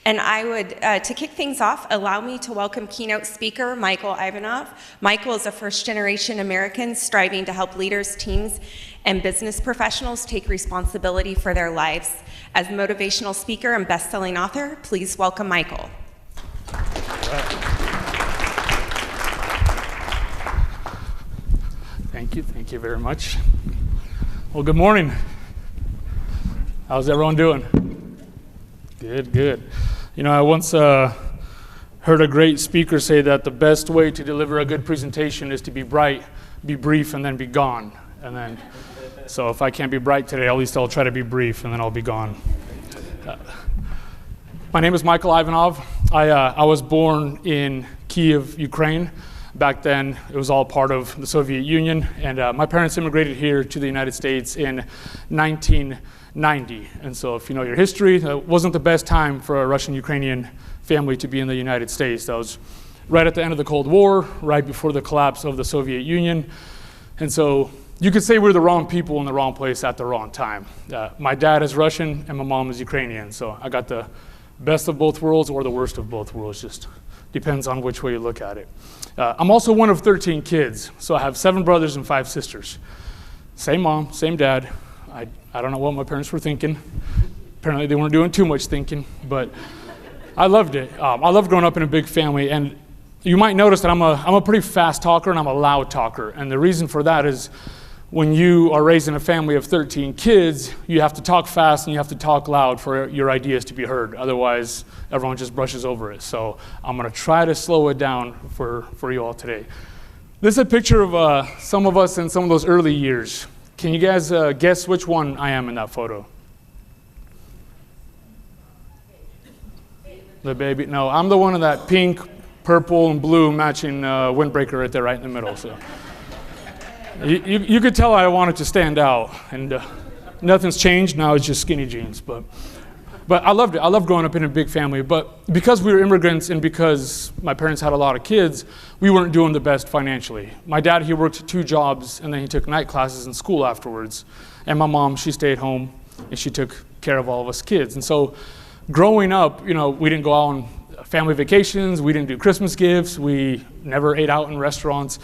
And I would, to kick things off, allow me to welcome keynote speaker Michael Ivanov. Michael is a first-generation American striving to help leaders, teams, and business professionals take responsibility for their lives. As a motivational speaker and best-selling author, please welcome Michael. Thank you very much. Well, good morning. How's everyone doing? Good. You know, I once heard a great speaker say that the best way to deliver a good presentation is to be bright, be brief, and then be gone. So if I can't be bright today, at least I'll try to be brief, and then I'll be gone. My name is Michael Ivanov. I was born in Kyiv, Ukraine. Back then, it was all part of the Soviet Union, and my parents immigrated here to the United States in 1990. And so if you know your history, it wasn't the best time for a Russian-Ukrainian family to be in the United States. That was right at the end of the Cold War, right before the collapse of the Soviet Union. And so you could say we're the wrong people in the wrong place at the wrong time. My dad is Russian, and my mom is Ukrainian, so I got the best of both worlds or the worst of both worlds, just depends on which way you look at it. I'm also one of 13 kids, so I have 7 brothers and 5 sisters. Same mom, same dad. I don't know what my parents were thinking. Apparently they weren't doing too much thinking, but I loved it. I loved growing up in a big family, and you might notice that I'm a pretty fast talker and I'm a loud talker, and the reason for that is when you are raised in a family of 13 kids, you have to talk fast and you have to talk loud for your ideas to be heard. Otherwise, everyone just brushes over it. So I'm going to try to slow it down for you all today. This is a picture of some of us in some of those early years. Can you guys guess which one I am in that photo? The baby? No, I'm the one in that pink, purple, and blue matching windbreaker right there, right in the middle. So. You could tell I wanted to stand out, and nothing's changed. Now it's just skinny jeans. But I loved it. I loved growing up in a big family. But because we were immigrants and because my parents had a lot of kids, we weren't doing the best financially. My dad, he worked 2 jobs, and then he took night classes in school afterwards. And my mom, she stayed home, and she took care of all of us kids. And so growing up, you know, we didn't go out on family vacations. We didn't do Christmas gifts. We never ate out in restaurants.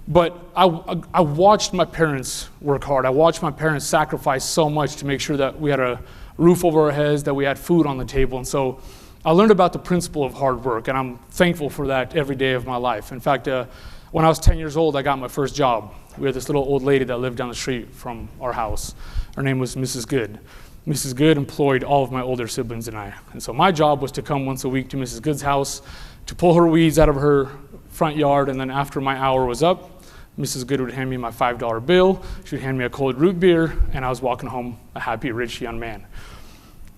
But I watched my parents work hard. I watched my parents sacrifice so much to make sure that we had a roof over our heads, that we had food on the table. And so I learned about the principle of hard work, and I'm thankful for that every day of my life. In fact, when I was 10 years old, I got my first job. We had this little old lady that lived down the street from our house. Her name was Mrs. Good. Mrs. Good employed all of my older siblings and I. And so my job was to come once a week to Mrs. Good's house, to pull her weeds out of her front yard, and then after my hour was up, Mrs. Good would hand me my $5 bill, she would hand me a cold root beer, and I was walking home a happy, rich young man.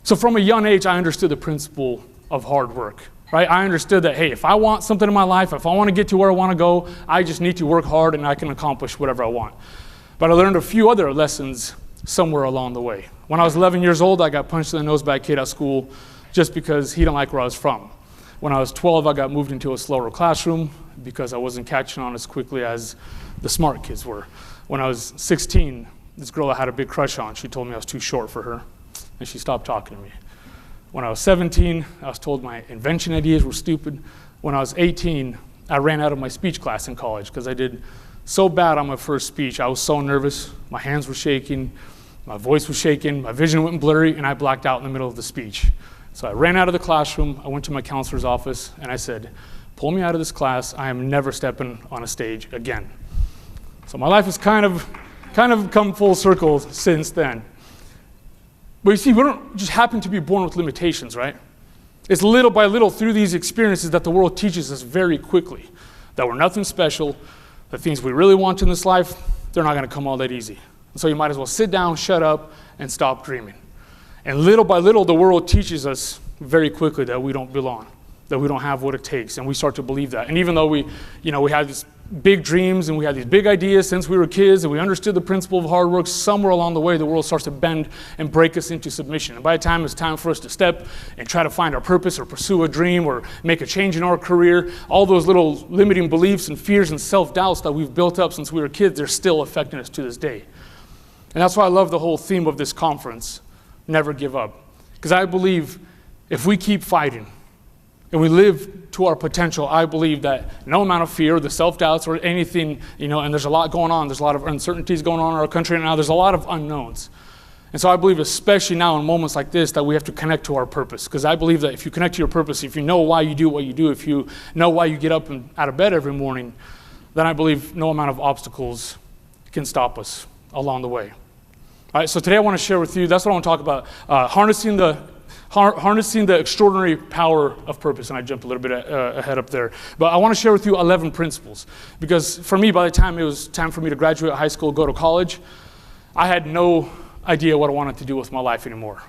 So from a young age, I understood the principle of hard work, right? I understood that, hey, if I want something in my life, if I want to get to where I want to go, I just need to work hard and I can accomplish whatever I want. But I learned a few other lessons somewhere along the way. When I was 11 years old, I got punched in the nose by a kid at school just because he didn't like where I was from. When I was 12, I got moved into a slower classroom because I wasn't catching on as quickly as the smart kids were. When I was 16, this girl I had a big crush on, she told me I was too short for her, and she stopped talking to me. When I was 17, I was told my invention ideas were stupid. When I was 18, I ran out of my speech class in college because I did so bad on my first speech. I was so nervous, my hands were shaking, my voice was shaking, my vision went blurry, and I blacked out in the middle of the speech. So I ran out of the classroom, I went to my counselor's office, and I said, pull me out of this class, I am never stepping on a stage again. So my life has kind of come full circle since then. But you see, we don't just happen to be born with limitations, right? It's little by little through these experiences that the world teaches us very quickly that we're nothing special, the things we really want in this life, they're not gonna come all that easy. And so you might as well sit down, shut up, and stop dreaming. And little by little, the world teaches us very quickly that we don't belong, that we don't have what it takes, and we start to believe that. And even though we had these big dreams and we had these big ideas since we were kids and we understood the principle of hard work, somewhere along the way, the world starts to bend and break us into submission. And by the time it's time for us to step and try to find our purpose or pursue a dream or make a change in our career, all those little limiting beliefs and fears and self-doubts that we've built up since we were kids, they're still affecting us to this day. And that's why I love the whole theme of this conference, never give up. Because I believe if we keep fighting and we live to our potential, I believe that no amount of fear, the self-doubts or anything, and there's a lot going on. There's a lot of uncertainties going on in our country right now. There's a lot of unknowns. And so I believe, especially now in moments like this, that we have to connect to our purpose. Because I believe that if you connect to your purpose, if you know why you do what you do, if you know why you get up and out of bed every morning, then I believe no amount of obstacles can stop us along the way. All right, so today I want to share with you, that's what I want to talk about, harnessing the extraordinary power of purpose. And I jumped a little bit ahead up there. But I want to share with you 11 principles. Because for me, by the time it was time for me to graduate high school, go to college, I had no idea what I wanted to do with my life anymore.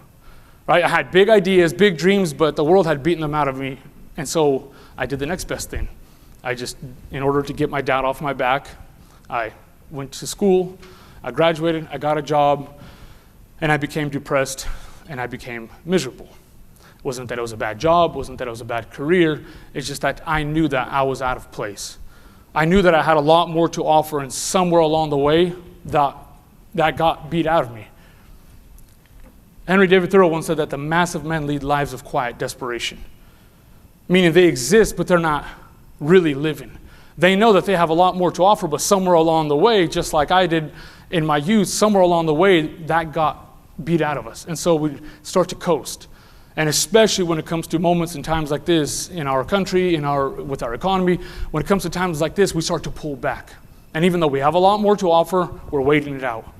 Right? I had big ideas, big dreams, but the world had beaten them out of me. And so I did the next best thing. In order to get my doubt off my back, I went to school, I graduated, I got a job, and I became depressed, and I became miserable. It wasn't that it was a bad job, wasn't that it was a bad career, it's just that I knew that I was out of place. I knew that I had a lot more to offer, and somewhere along the way, that got beat out of me. Henry David Thoreau once said that the mass of men lead lives of quiet desperation, meaning they exist, but they're not really living. They know that they have a lot more to offer, but somewhere along the way, just like I did in my youth, somewhere along the way, that got beat out of us. And so we start to coast. And especially when it comes to moments and times like this in our country, with our economy, when it comes to times like this, we start to pull back. And even though we have a lot more to offer, we're waiting it out.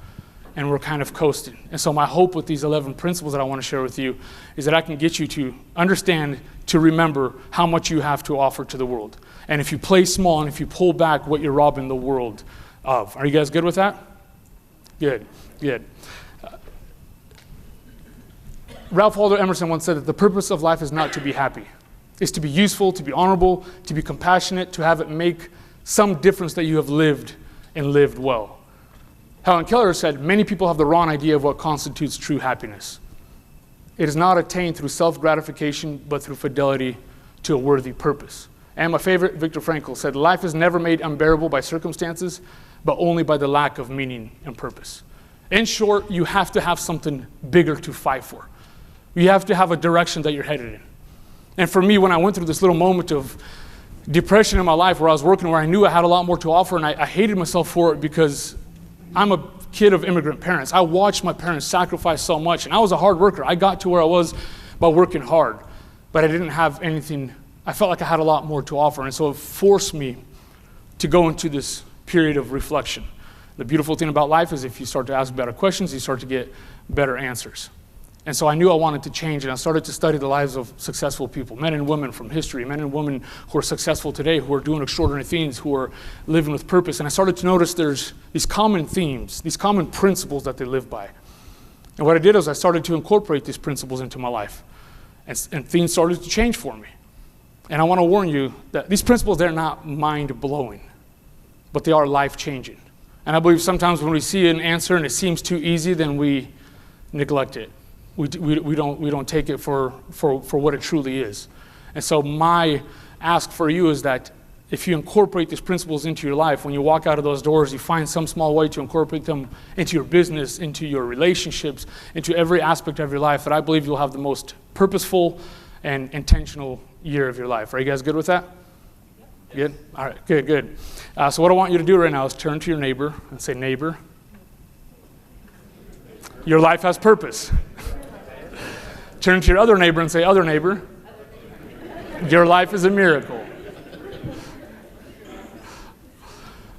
And we're kind of coasting. And so my hope with these 11 principles that I want to share with you is that I can get you to understand, to remember how much you have to offer to the world. And if you play small and if you pull back, what you're robbing the world of. Are you guys good with that? Good. Ralph Waldo Emerson once said that the purpose of life is not to be happy. It's to be useful, to be honorable, to be compassionate, to have it make some difference that you have lived and lived well. Helen Keller said, many people have the wrong idea of what constitutes true happiness. It is not attained through self-gratification, but through fidelity to a worthy purpose. And my favorite, Viktor Frankl, said, life is never made unbearable by circumstances, but only by the lack of meaning and purpose. In short, you have to have something bigger to fight for. You have to have a direction that you're headed in. And for me, when I went through this little moment of depression in my life where I was working, where I knew I had a lot more to offer, and I hated myself for it because I'm a kid of immigrant parents. I watched my parents sacrifice so much, and I was a hard worker. I got to where I was by working hard, but I didn't have anything. I felt like I had a lot more to offer, and so it forced me to go into this period of reflection. The beautiful thing about life is if you start to ask better questions, you start to get better answers. And so I knew I wanted to change, and I started to study the lives of successful people, men and women from history, men and women who are successful today, who are doing extraordinary things, who are living with purpose. And I started to notice there's these common themes, these common principles that they live by. And what I did is I started to incorporate these principles into my life, and things started to change for me. And I want to warn you that these principles, they're not mind-blowing, but they are life-changing. And I believe sometimes when we see an answer and it seems too easy, then we neglect it. We don't take it for what it truly is. And so my ask for you is that if you incorporate these principles into your life, when you walk out of those doors, you find some small way to incorporate them into your business, into your relationships, into every aspect of your life, that I believe you'll have the most purposeful and intentional year of your life. Are you guys good with that? Good? All right, good. So what I want you to do right now is turn to your neighbor and say, neighbor, your life has purpose. Turn to your other neighbor and say, other neighbor, your life is a miracle.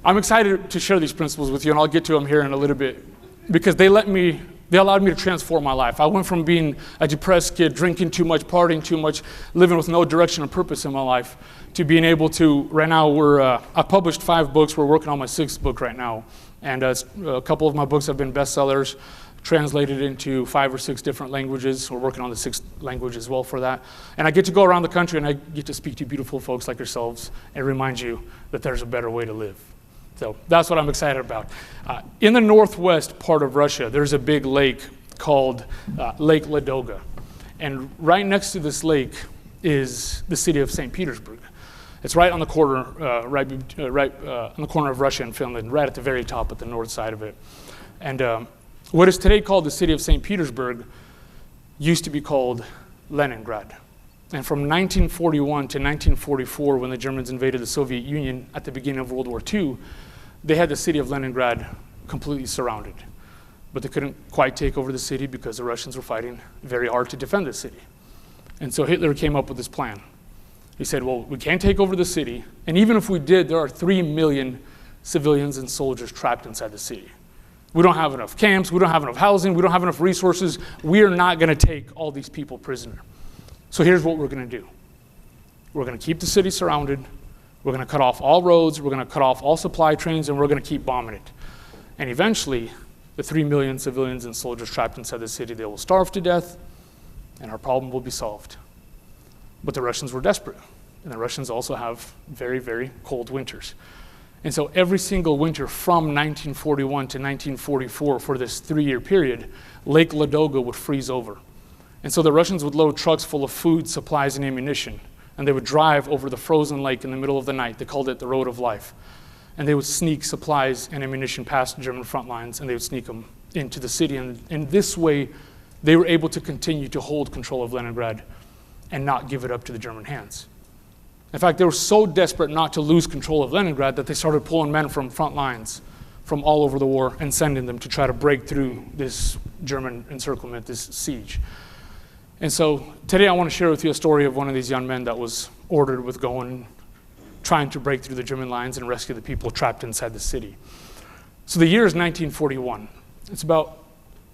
I'm excited to share these principles with you, and I'll get to them here in a little bit, because they allowed me to transform my life. I went from being a depressed kid, drinking too much, partying too much, living with no direction or purpose in my life, to being able to, right now, I published 5 books. We're working on my 6th book right now. And a couple of my books have been bestsellers, translated into 5 or 6 different languages. We're working on the 6th language as well for that. And I get to go around the country and I get to speak to beautiful folks like yourselves and remind you that there's a better way to live. So that's what I'm excited about. In the northwest part of Russia, there's a big lake called Lake Ladoga. And right next to this lake is the city of St. Petersburg. It's right on the corner, right on the corner of Russia and Finland, right at the very top at the north side of it. And what is today called the city of St. Petersburg used to be called Leningrad. And from 1941 to 1944, when the Germans invaded the Soviet Union at the beginning of World War II, they had the city of Leningrad completely surrounded. But they couldn't quite take over the city because the Russians were fighting very hard to defend the city. And so Hitler came up with this plan. He said, well, we can't take over the city, and even if we did, there are 3 million civilians and soldiers trapped inside the city. We don't have enough camps, we don't have enough housing, we don't have enough resources. We are not going to take all these people prisoner. So here's what we're going to do. We're going to keep the city surrounded, we're going to cut off all roads, we're going to cut off all supply trains, and we're going to keep bombing it. And eventually, the 3 million civilians and soldiers trapped inside the city, they will starve to death, and our problem will be solved. But the Russians were desperate, and the Russians also have very, very cold winters. And so every single winter from 1941 to 1944, for this 3-year period, Lake Ladoga would freeze over. And so the Russians would load trucks full of food, supplies, and ammunition, and they would drive over the frozen lake in the middle of the night. They called it the Road of Life. And they would sneak supplies and ammunition past German front lines, and they would sneak them into the city. And in this way, they were able to continue to hold control of Leningrad and not give it up to the German hands. In fact, they were so desperate not to lose control of Leningrad that they started pulling men from front lines from all over the war and sending them to try to break through this German encirclement, this siege. And so today I want to share with you a story of one of these young men that was ordered with going, trying to break through the German lines and rescue the people trapped inside the city. So the year is 1941. It's about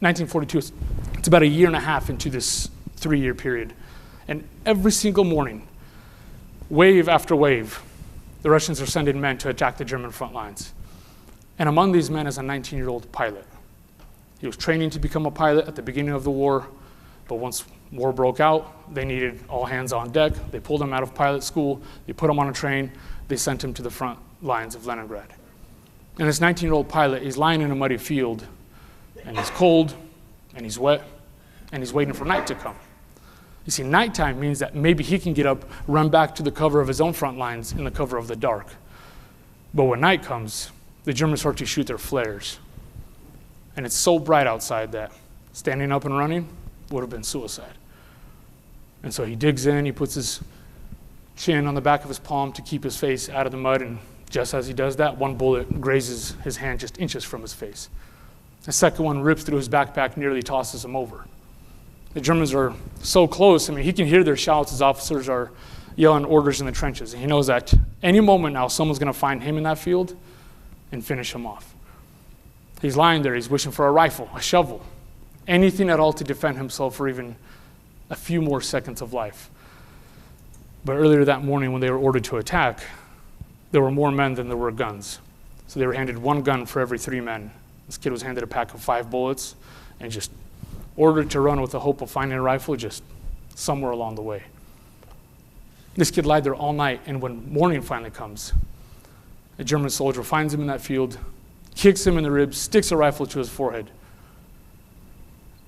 1942. It's about a year and a half into this 3-year period. And every single morning, wave after wave, the Russians are sending men to attack the German front lines. And among these men is a 19-year-old pilot. He was training to become a pilot at the beginning of the war, but once war broke out, they needed all hands on deck. They pulled him out of pilot school, they put him on a train, they sent him to the front lines of Leningrad. And this 19-year-old pilot, he's lying in a muddy field, and he's cold, and he's wet, and he's waiting for night to come. You see, nighttime means that maybe he can get up, run back to the cover of his own front lines in the cover of the dark. But when night comes, the Germans start to shoot their flares. And it's so bright outside that standing up and running would have been suicide. And so he digs in, he puts his chin on the back of his palm to keep his face out of the mud, and just as he does that, one bullet grazes his hand just inches from his face. The second one rips through his backpack, nearly tosses him over. The Germans are so close, I mean, he can hear their shouts as officers are yelling orders in the trenches. And he knows that any moment now, someone's going to find him in that field and finish him off. He's lying there, he's wishing for a rifle, a shovel, anything at all to defend himself for even a few more seconds of life. But earlier that morning when they were ordered to attack, there were more men than there were guns. So they were handed 1 gun for every 3 men. This kid was handed a pack of 5 bullets and just ordered to run with the hope of finding a rifle just somewhere along the way. This kid lied there all night, and when morning finally comes, a German soldier finds him in that field, kicks him in the ribs, sticks a rifle to his forehead,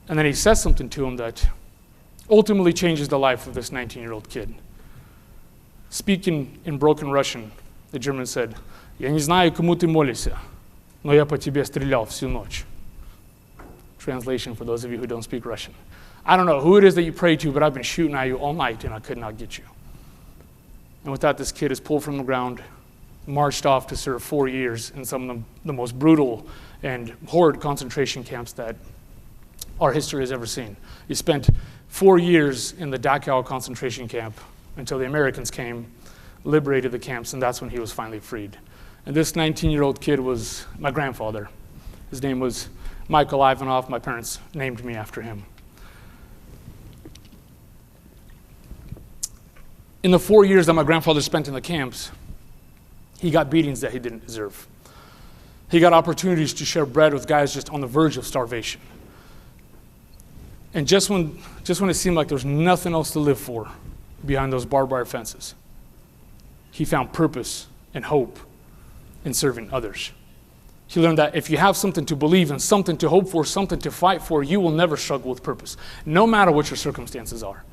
and then he says something to him that ultimately changes the life of this 19-year-old kid. Speaking in broken Russian, the German said, "Я не знаю, кому ты молишься, но я по тебе стрелял всю ночь." Translation for those of you who don't speak Russian. I don't know who it is that you pray to, but I've been shooting at you all night and I could not get you. And with that, this kid is pulled from the ground, marched off to serve 4 years in some of the most brutal and horrid concentration camps that our history has ever seen. He spent 4 years in the Dachau concentration camp until the Americans came, liberated the camps, and that's when he was finally freed. And this 19-year-old kid was my grandfather. His name was Michael Ivanov. My parents named me after him. In the 4 years that my grandfather spent in the camps, he got beatings that he didn't deserve. He got opportunities to share bread with guys just on the verge of starvation. And just when it seemed like there was nothing else to live for behind those barbed wire fences, he found purpose and hope in serving others. He learned that if you have something to believe in, something to hope for, something to fight for, you will never struggle with purpose, no matter what your circumstances are.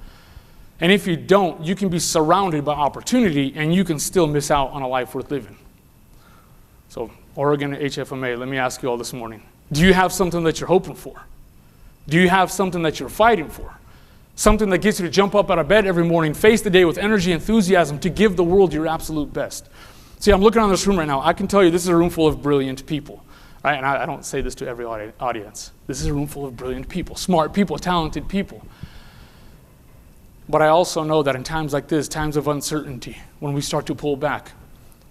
And if you don't, you can be surrounded by opportunity and you can still miss out on a life worth living. So, Oregon HFMA, let me ask you all this morning, do you have something that you're hoping for? Do you have something that you're fighting for? Something that gets you to jump up out of bed every morning, face the day with energy, enthusiasm, to give the world your absolute best. See, I'm looking around this room right now. I can tell you this is a room full of brilliant people. Right? And I don't say this to every audience. This is a room full of brilliant people, smart people, talented people. But I also know that in times like this, times of uncertainty, when we start to pull back,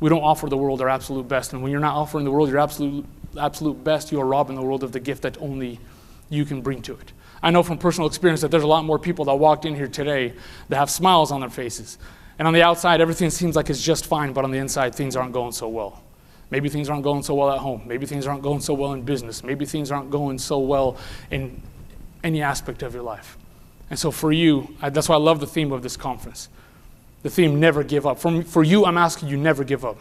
we don't offer the world our absolute best. And when you're not offering the world your absolute best, you are robbing the world of the gift that only you can bring to it. I know from personal experience that there's a lot more people that walked in here today that have smiles on their faces. And on the outside, everything seems like it's just fine, but on the inside, things aren't going so well. Maybe things aren't going so well at home. Maybe things aren't going so well in business. Maybe things aren't going so well in any aspect of your life. And so for you, that's why I love the theme of this conference. The theme, never give up. For you, I'm asking you, never give up.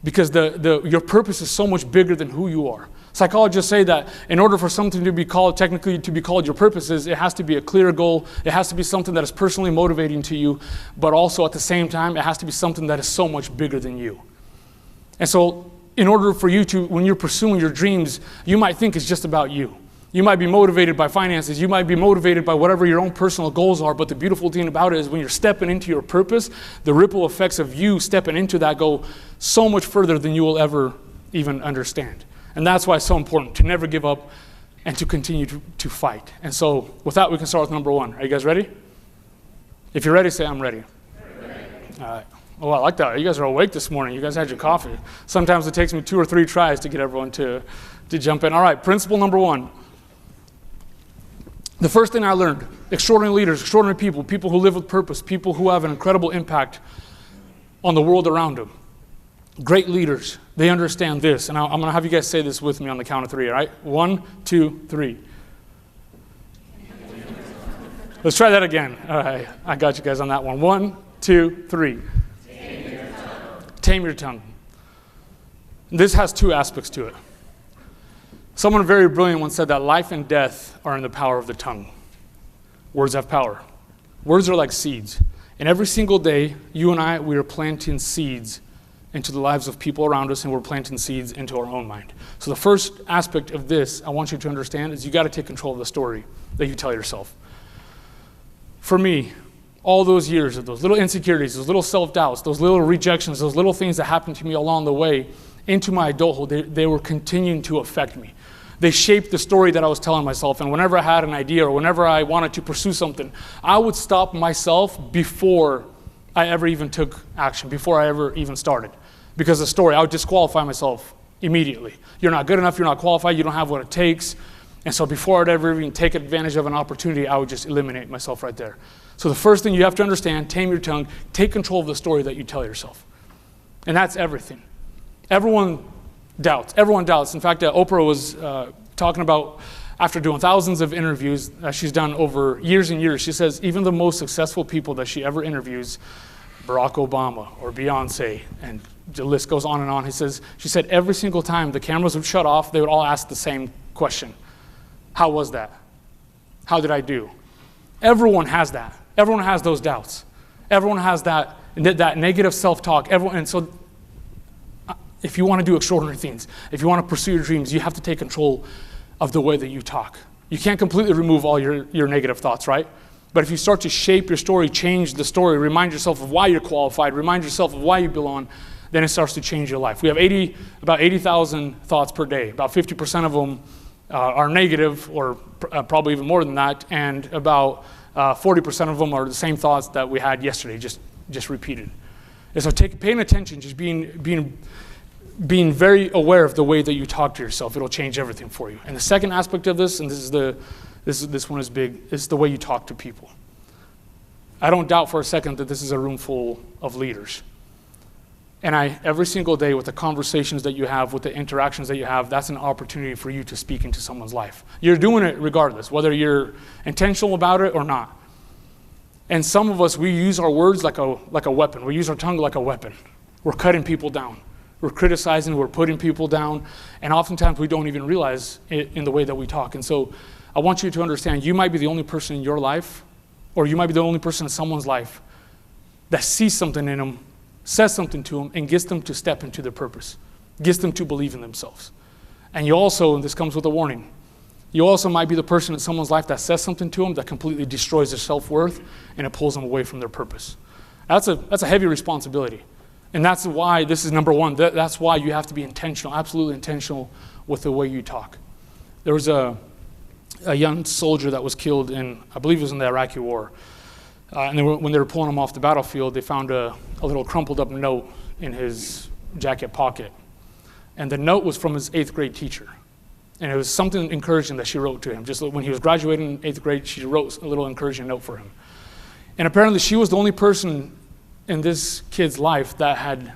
Because your purpose is so much bigger than who you are. Psychologists say that in order for something to be called, technically to be called your purpose, it has to be a clear goal. It has to be something that is personally motivating to you, but also at the same time, it has to be something that is so much bigger than you. And so in order for you to, when you're pursuing your dreams, you might think it's just about you. You might be motivated by finances. You might be motivated by whatever your own personal goals are. But the beautiful thing about it is when you're stepping into your purpose, the ripple effects of you stepping into that go so much further than you will ever even understand. And that's why it's so important to never give up and to continue to fight. And so with that, we can start with number one. Are you guys ready? If you're ready, say, I'm ready. All right. Oh, I like that. You guys are awake this morning. You guys had your coffee. Sometimes it takes me 2 or 3 tries to get everyone to jump in. All right, principle number one. The first thing I learned, extraordinary leaders, extraordinary people, people who live with purpose, people who have an incredible impact on the world around them. Great leaders, they understand this. And I'm going to have you guys say this with me on the count of 3, all right? 1, 2, 3. Let's try that again. All right, I got you guys on that one. 1, 2, 3. Tame your tongue. Tame your tongue. This has 2 aspects to it. Someone very brilliant once said that life and death are in the power of the tongue. Words have power. Words are like seeds. And every single day, you and I, we are planting seeds into the lives of people around us, and we're planting seeds into our own mind. So the first aspect of this I want you to understand is you got to take control of the story that you tell yourself. For me, all those years of those little insecurities, those little self-doubts, those little rejections, those little things that happened to me along the way into my adulthood, they were continuing to affect me. They shaped the story that I was telling myself. And whenever I had an idea or whenever I wanted to pursue something, I would stop myself before I ever even took action, before I ever even started. Because the story, I would disqualify myself immediately. You're not good enough, you're not qualified, you don't have what it takes. And so before I'd ever even take advantage of an opportunity, I would just eliminate myself right there. So the first thing you have to understand, tame your tongue, take control of the story that you tell yourself. And that's everything. Everyone doubts. Everyone doubts. In fact, Oprah was talking about, after doing thousands of interviews that she's done over years and years, she says even the most successful people that she ever interviews, Barack Obama or Beyonce, and the list goes on and on. She said every single time the cameras would shut off, they would all ask the same question. How was that? How did I do? Everyone has that. Everyone has those doubts. Everyone has that negative self-talk. And so if you want to do extraordinary things, if you want to pursue your dreams, you have to take control of the way that you talk. You can't completely remove all your negative thoughts, right? But if you start to shape your story, change the story, remind yourself of why you're qualified, remind yourself of why you belong, then it starts to change your life. We have about 80,000 thoughts per day. About 50% of them are negative, or probably even more than that, and about 40% of them are the same thoughts that we had yesterday, just repeated. And so paying attention, just being very aware of the way that you talk to yourself, it'll change everything for you. And the second aspect of this, and this one is big, is the way you talk to people. I don't doubt for a second that this is a room full of leaders. And every single day with the conversations that you have, with the interactions that you have, that's an opportunity for you to speak into someone's life. You're doing it regardless, whether you're intentional about it or not. And some of us, we use our words like a weapon. We use our tongue like a weapon. We're cutting people down. We're criticizing, we're putting people down, and oftentimes we don't even realize it in the way that we talk. And so I want you to understand, you might be the only person in your life, or you might be the only person in someone's life that sees something in them, says something to them, and gets them to step into their purpose, gets them to believe in themselves. And you also, and this comes with a warning, You also might be the person in someone's life that says something to them that completely destroys their self-worth and it pulls them away from their purpose. That's a heavy responsibility. And that's why this is number one. That's why you have to be intentional, absolutely intentional with the way you talk. There was a young soldier that was killed I believe it was in the Iraqi war. And when they were pulling him off the battlefield, they found a little crumpled up note in his jacket pocket. And the note was from his 8th grade teacher. And it was something encouraging that she wrote to him. Just when he was graduating in 8th grade, she wrote a little encouraging note for him. And apparently she was the only person in this kid's life that had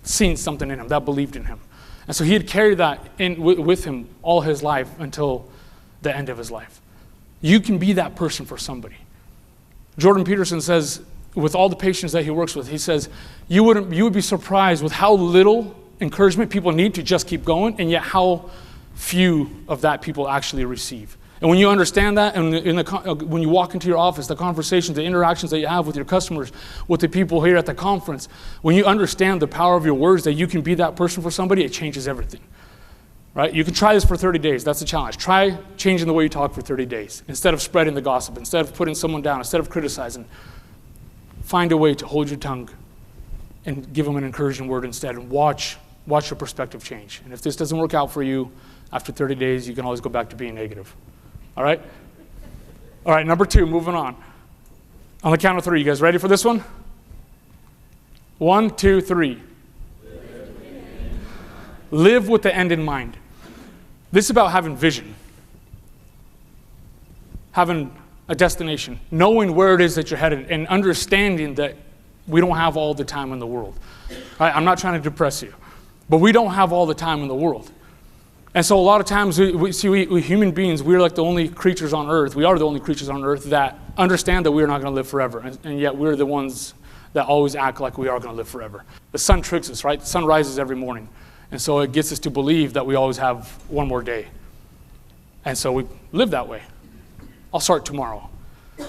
seen something in him, that believed in him. And so he had carried that with him all his life until the end of his life. You can be that person for somebody. Jordan Peterson says, with all the patients that he works with, he says, you would be surprised with how little encouragement people need to just keep going, and yet how few of that people actually receive. And when you understand that, and when you walk into your office, the conversations, the interactions that you have with your customers, with the people here at the conference, when you understand the power of your words, that you can be that person for somebody, it changes everything. Right? You can try this for 30 days. That's a challenge. Try changing the way you talk for 30 days. Instead of spreading the gossip, instead of putting someone down, instead of criticizing, find a way to hold your tongue and give them an encouraging word instead, and watch your perspective change. And if this doesn't work out for you, after 30 days, you can always go back to being negative. All right? All right, number 2, moving on. On the count of 3, you guys ready for this one? 1, 2, 3. Live with the end in mind. This is about having vision, having a destination, knowing where it is that you're headed, and understanding that we don't have all the time in the world. Right? I'm not trying to depress you, but we don't have all the time in the world. And so a lot of times we human beings, we're like the only creatures on earth. We are the only creatures on earth that understand that we're not going to live forever. And yet we're the ones that always act like we are going to live forever. The sun tricks us, right? The sun rises every morning. And so it gets us to believe that we always have one more day. And so we live that way. I'll start tomorrow.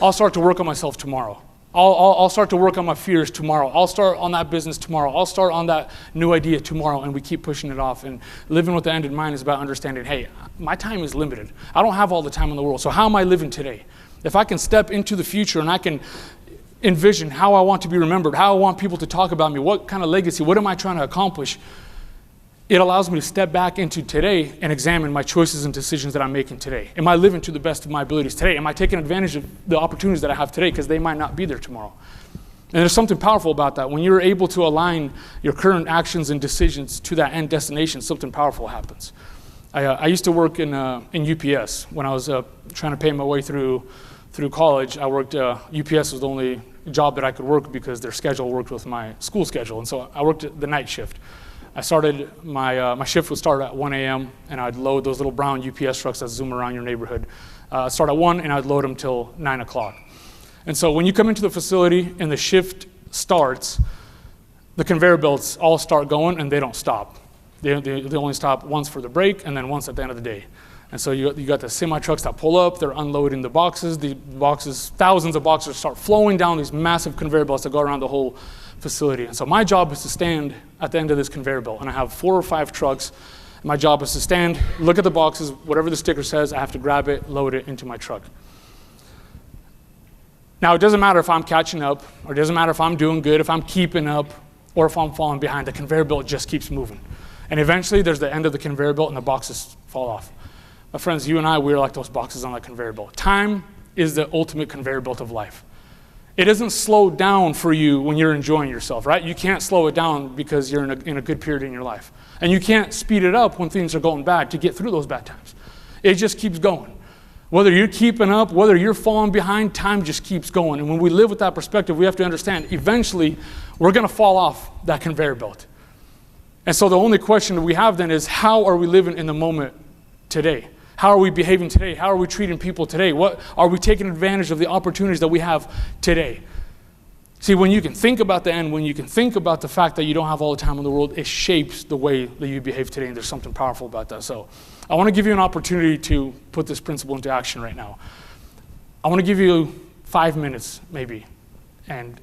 I'll start to work on myself tomorrow. I'll start to work on my fears tomorrow. I'll start on that business tomorrow. I'll start on that new idea tomorrow, and we keep pushing it off. And living with the end in mind is about understanding, hey, my time is limited. I don't have all the time in the world, so how am I living today? If I can step into the future and I can envision how I want to be remembered, how I want people to talk about me, what kind of legacy, what am I trying to accomplish, it allows me to step back into today and examine my choices and decisions that I'm making today. Am I living to the best of my abilities today? Am I taking advantage of the opportunities that I have today, because they might not be there tomorrow? And there's something powerful about that. When you're able to align your current actions and decisions to that end destination, something powerful happens. I used to work in UPS when I was trying to pay my way through college. I worked, UPS was the only job that I could work because their schedule worked with my school schedule. And so I worked the night shift. I started, my shift would start at 1 a.m. and I'd load those little brown UPS trucks that zoom around your neighborhood. Start at 1 and I'd load them till 9 o'clock. And so when you come into the facility and the shift starts, the conveyor belts all start going and they don't stop. They only stop once for the break and then once at the end of the day. And so you got the semi trucks that pull up, they're unloading the boxes. The boxes, thousands of boxes start flowing down these massive conveyor belts that go around the whole facility. And so my job is to stand at the end of this conveyor belt, and I have 4 or 5 trucks. My job is to stand, look at the boxes, whatever the sticker says, I have to grab it, load it into my truck. Now, it doesn't matter if I'm catching up, or it doesn't matter if I'm doing good, if I'm keeping up, or if I'm falling behind. The conveyor belt just keeps moving. And eventually, there's the end of the conveyor belt, and the boxes fall off. My friends, you and I, we're like those boxes on that conveyor belt. Time is the ultimate conveyor belt of life. It doesn't slow down for you when you're enjoying yourself, right? You can't slow it down because you're in a good period in your life. And you can't speed it up when things are going bad to get through those bad times. It just keeps going. Whether you're keeping up, whether you're falling behind, time just keeps going. And when we live with that perspective, we have to understand eventually we're going to fall off that conveyor belt. And so the only question that we have then is, how are we living in the moment today? How are we behaving today? How are we treating people today? What are we taking advantage of the opportunities that we have today? See, when you can think about the end, when you can think about the fact that you don't have all the time in the world, it shapes the way that you behave today, and there's something powerful about that. So I want to give you an opportunity to put this principle into action right now. I want to give you 5 minutes, maybe, and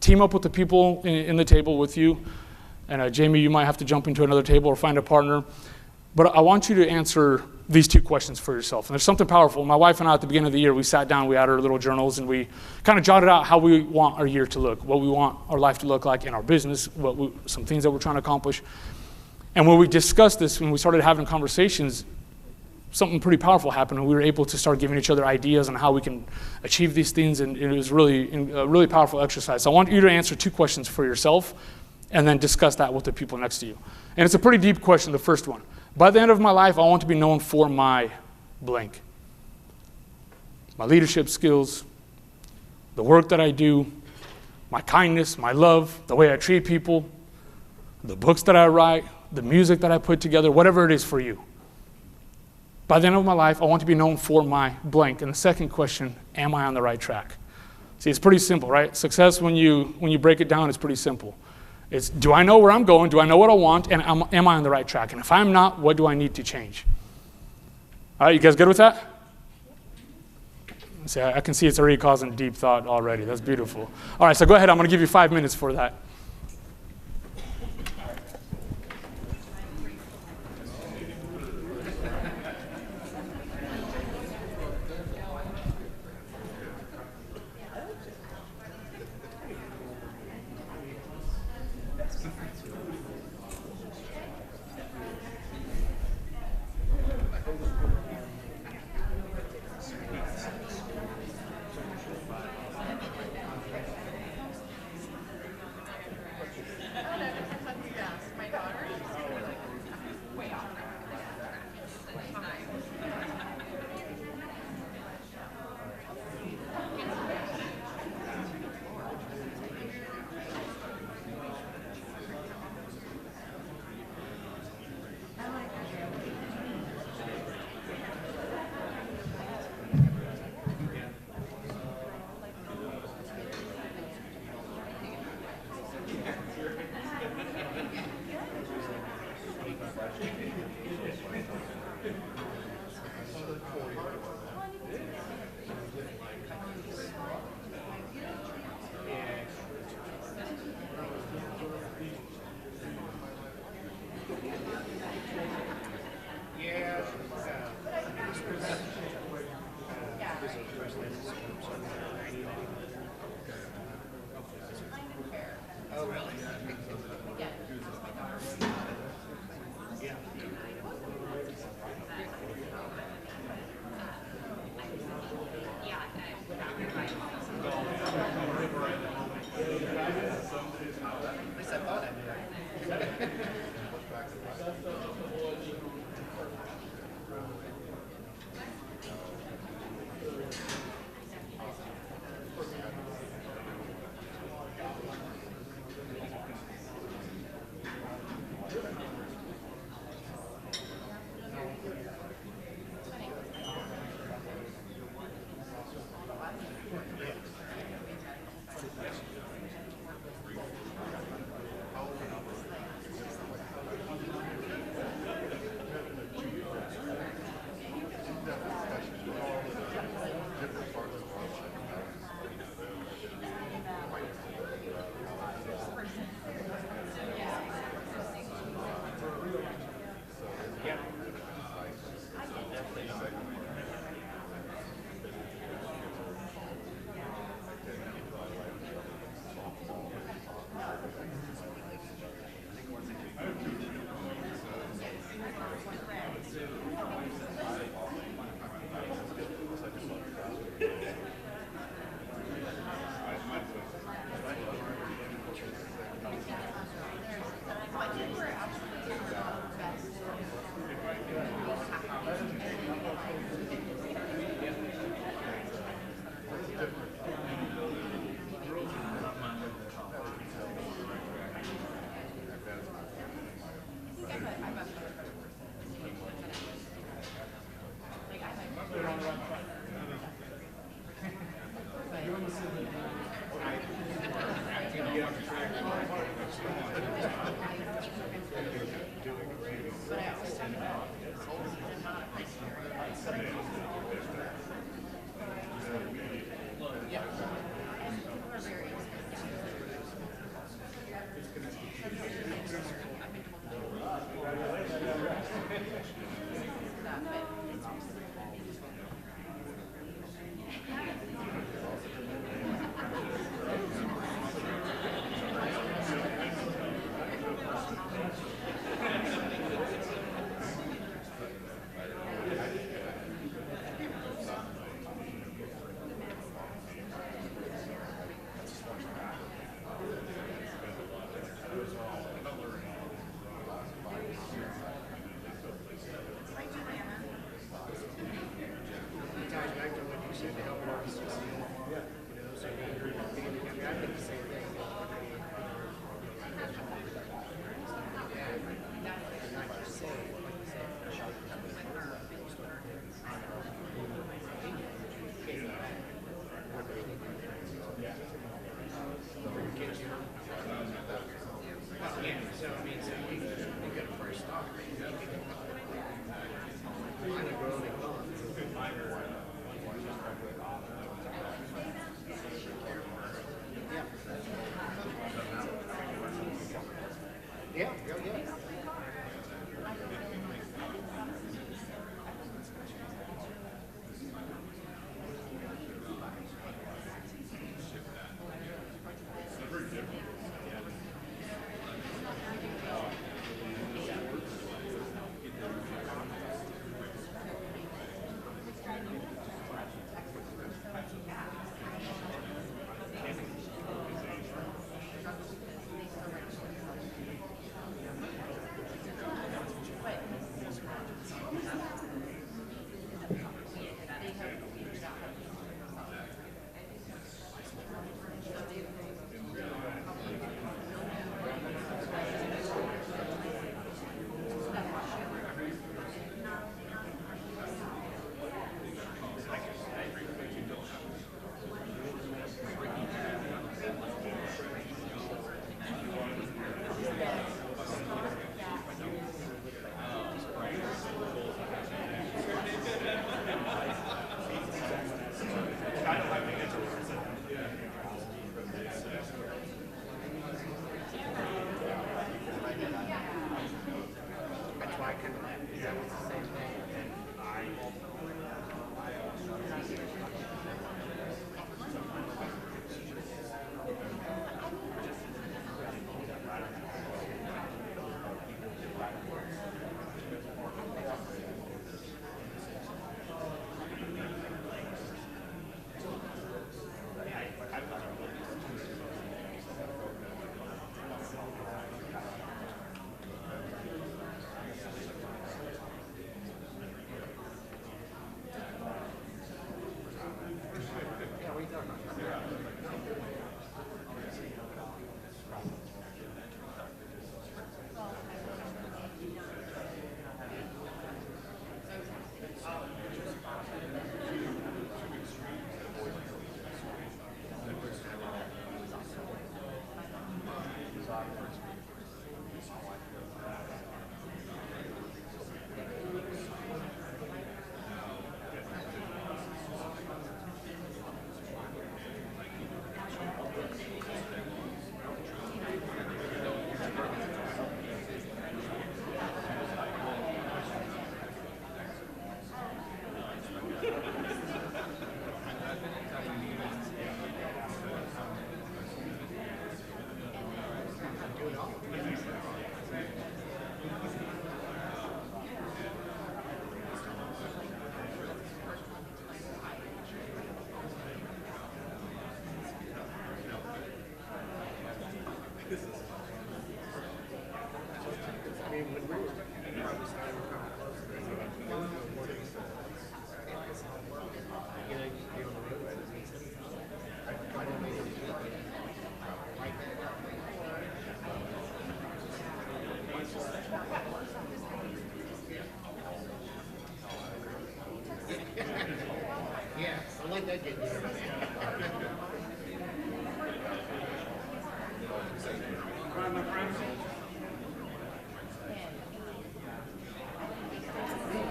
team up with the people in the table with you. And Jamie, you might have to jump into another table or find a partner. But I want you to answer these 2 questions for yourself. And there's something powerful. My wife and I, at the beginning of the year, we sat down, we had our little journals, and we kind of jotted out how we want our year to look, what we want our life to look like in our business, some things that we're trying to accomplish. And when we discussed this, when we started having conversations, something pretty powerful happened, and we were able to start giving each other ideas on how we can achieve these things, and it was really a really powerful exercise. So I want you to answer 2 questions for yourself, and then discuss that with the people next to you. And it's a pretty deep question, the first one. By the end of my life, I want to be known for my blank. My leadership skills, the work that I do, my kindness, my love, the way I treat people, the books that I write, the music that I put together, whatever it is for you. By the end of my life, I want to be known for my blank. And the second question, am I on the right track? See, it's pretty simple, right? Success, when you break it down, is pretty simple. It's, do I know where I'm going? Do I know what I want? And am I on the right track? And if I'm not, what do I need to change? All right, you guys good with that? See, I can see it's already causing deep thought already. That's beautiful. All right, so go ahead. I'm going to give you 5 minutes for that.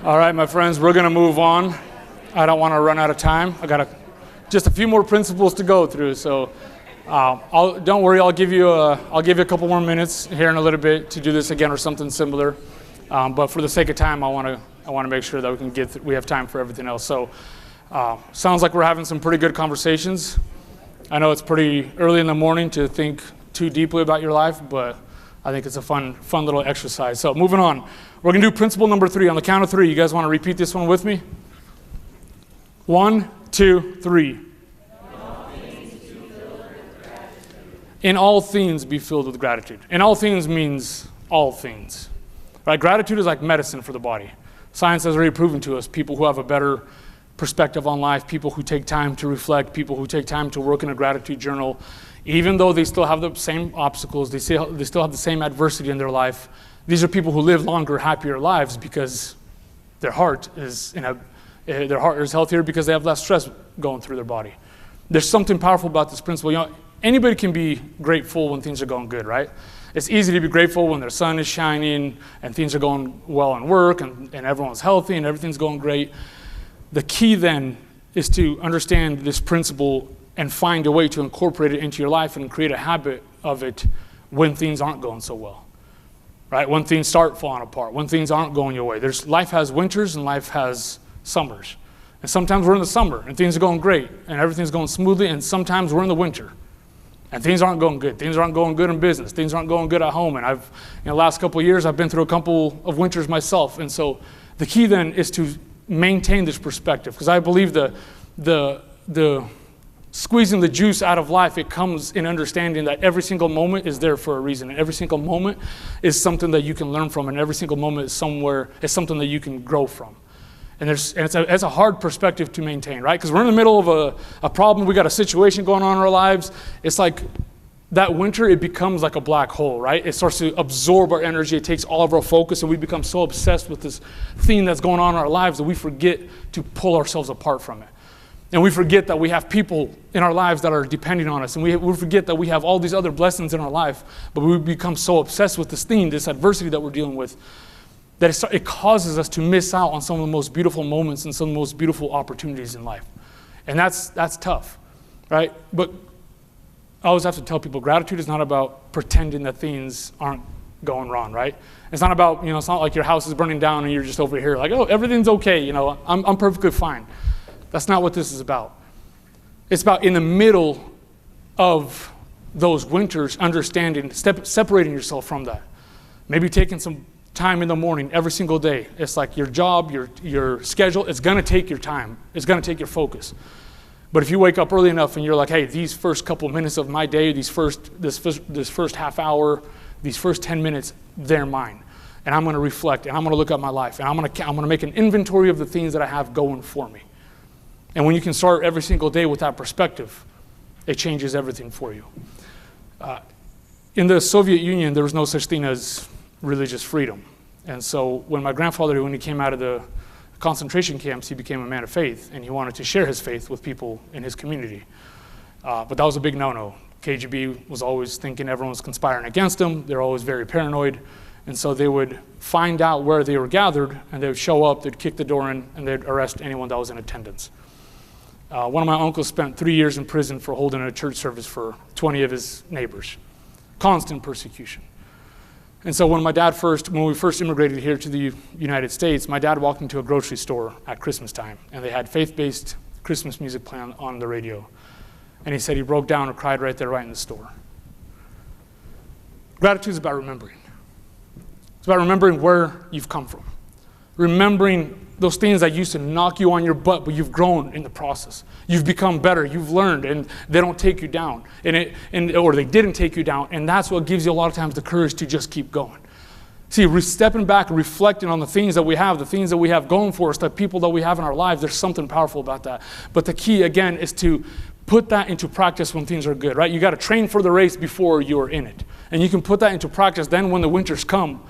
All right, my friends, we're going to move on. I don't want to run out of time. I got just a few more principles to go through. So don't worry, I'll give you a couple more minutes here in a little bit to do this again or something similar. But for the sake of time, I want to make sure that we have time for everything else. So sounds like we're having some pretty good conversations. I know it's pretty early in the morning to think too deeply about your life, but I think it's a fun little exercise. So moving on, we're going to do principle number 3. On the count of 3, you guys want to repeat this one with me? 1, 2, 3. In all things, be filled with gratitude. In all things means all things. Right? Gratitude is like medicine for the body. Science has already proven to us people who have a better perspective on life, people who take time to reflect, people who take time to work in a gratitude journal, even though they still have the same obstacles, they still have the same adversity in their life. These are people who live longer, happier lives because their heart is healthier because they have less stress going through their body. There's something powerful about this principle. You know, anybody can be grateful when things are going good, right? It's easy to be grateful when their sun is shining and things are going well in work and everyone's healthy and everything's going great. The key then is to understand this principle and find a way to incorporate it into your life and create a habit of it when things aren't going so well, right? When things start falling apart, when things aren't going your way. Life has winters and life has summers. And sometimes we're in the summer and things are going great and everything's going smoothly, and sometimes we're in the winter and things aren't going good. Things aren't going good in business. Things aren't going good at home. And in the last couple of years, I've been through a couple of winters myself. And so the key then is to maintain this perspective, because I believe the squeezing the juice out of life, it comes in understanding that every single moment is there for a reason, and every single moment is something that you can learn from, and every single moment is something that you can grow from. And it's a hard perspective to maintain, right? Because we're in the middle of a problem, we got a situation going on in our lives. It's like that winter, it becomes like a black hole, right? It starts to absorb our energy, it takes all of our focus, and we become so obsessed with this thing that's going on in our lives that we forget to pull ourselves apart from it. And we forget that we have people in our lives that are depending on us. And we forget that we have all these other blessings in our life. But we become so obsessed with this thing, this adversity that we're dealing with, that it causes us to miss out on some of the most beautiful moments and some of the most beautiful opportunities in life. And that's tough, right? But I always have to tell people, gratitude is not about pretending that things aren't going wrong, right? It's not about, it's not like your house is burning down and you're just over here like, oh, everything's okay, I'm perfectly fine. That's not what this is about. It's about in the middle of those winters, understanding, separating yourself from that. Maybe taking some time in the morning every single day. It's like your job, your schedule, it's going to take your time. It's going to take your focus. But if you wake up early enough and you're like, hey, these first couple minutes of my day, this first half hour, these first 10 minutes, they're mine. And I'm going to reflect, and I'm going to look at my life, and I'm going to make an inventory of the things that I have going for me. And when you can start every single day with that perspective, it changes everything for you. In the Soviet Union, there was no such thing as religious freedom. And so when my grandfather, when he came out of the concentration camps, he became a man of faith, and he wanted to share his faith with people in his community. But that was a big no-no. KGB was always thinking everyone was conspiring against him. They were always very paranoid. And so they would find out where they were gathered, and they would show up, they'd kick the door in, and they'd arrest anyone that was in attendance. One of my uncles spent 3 years in prison for holding a church service for 20 of his neighbors. Constant persecution. And so when we first immigrated here to the United States, my dad walked into a grocery store at Christmas time, and they had faith-based Christmas music playing on the radio. And he said he broke down and cried right there, right in the store. Gratitude is about remembering. It's about remembering where you've come from. Remembering those things that used to knock you on your butt, but you've grown in the process. You've become better, you've learned, and they don't take you down. Or they didn't take you down, and that's what gives you a lot of times the courage to just keep going. See, stepping back and reflecting on the things that we have going for us, the people that we have in our lives, there's something powerful about that. But the key, again, is to put that into practice when things are good, right? You got to train for the race before you're in it. And you can put that into practice, then when the winters come,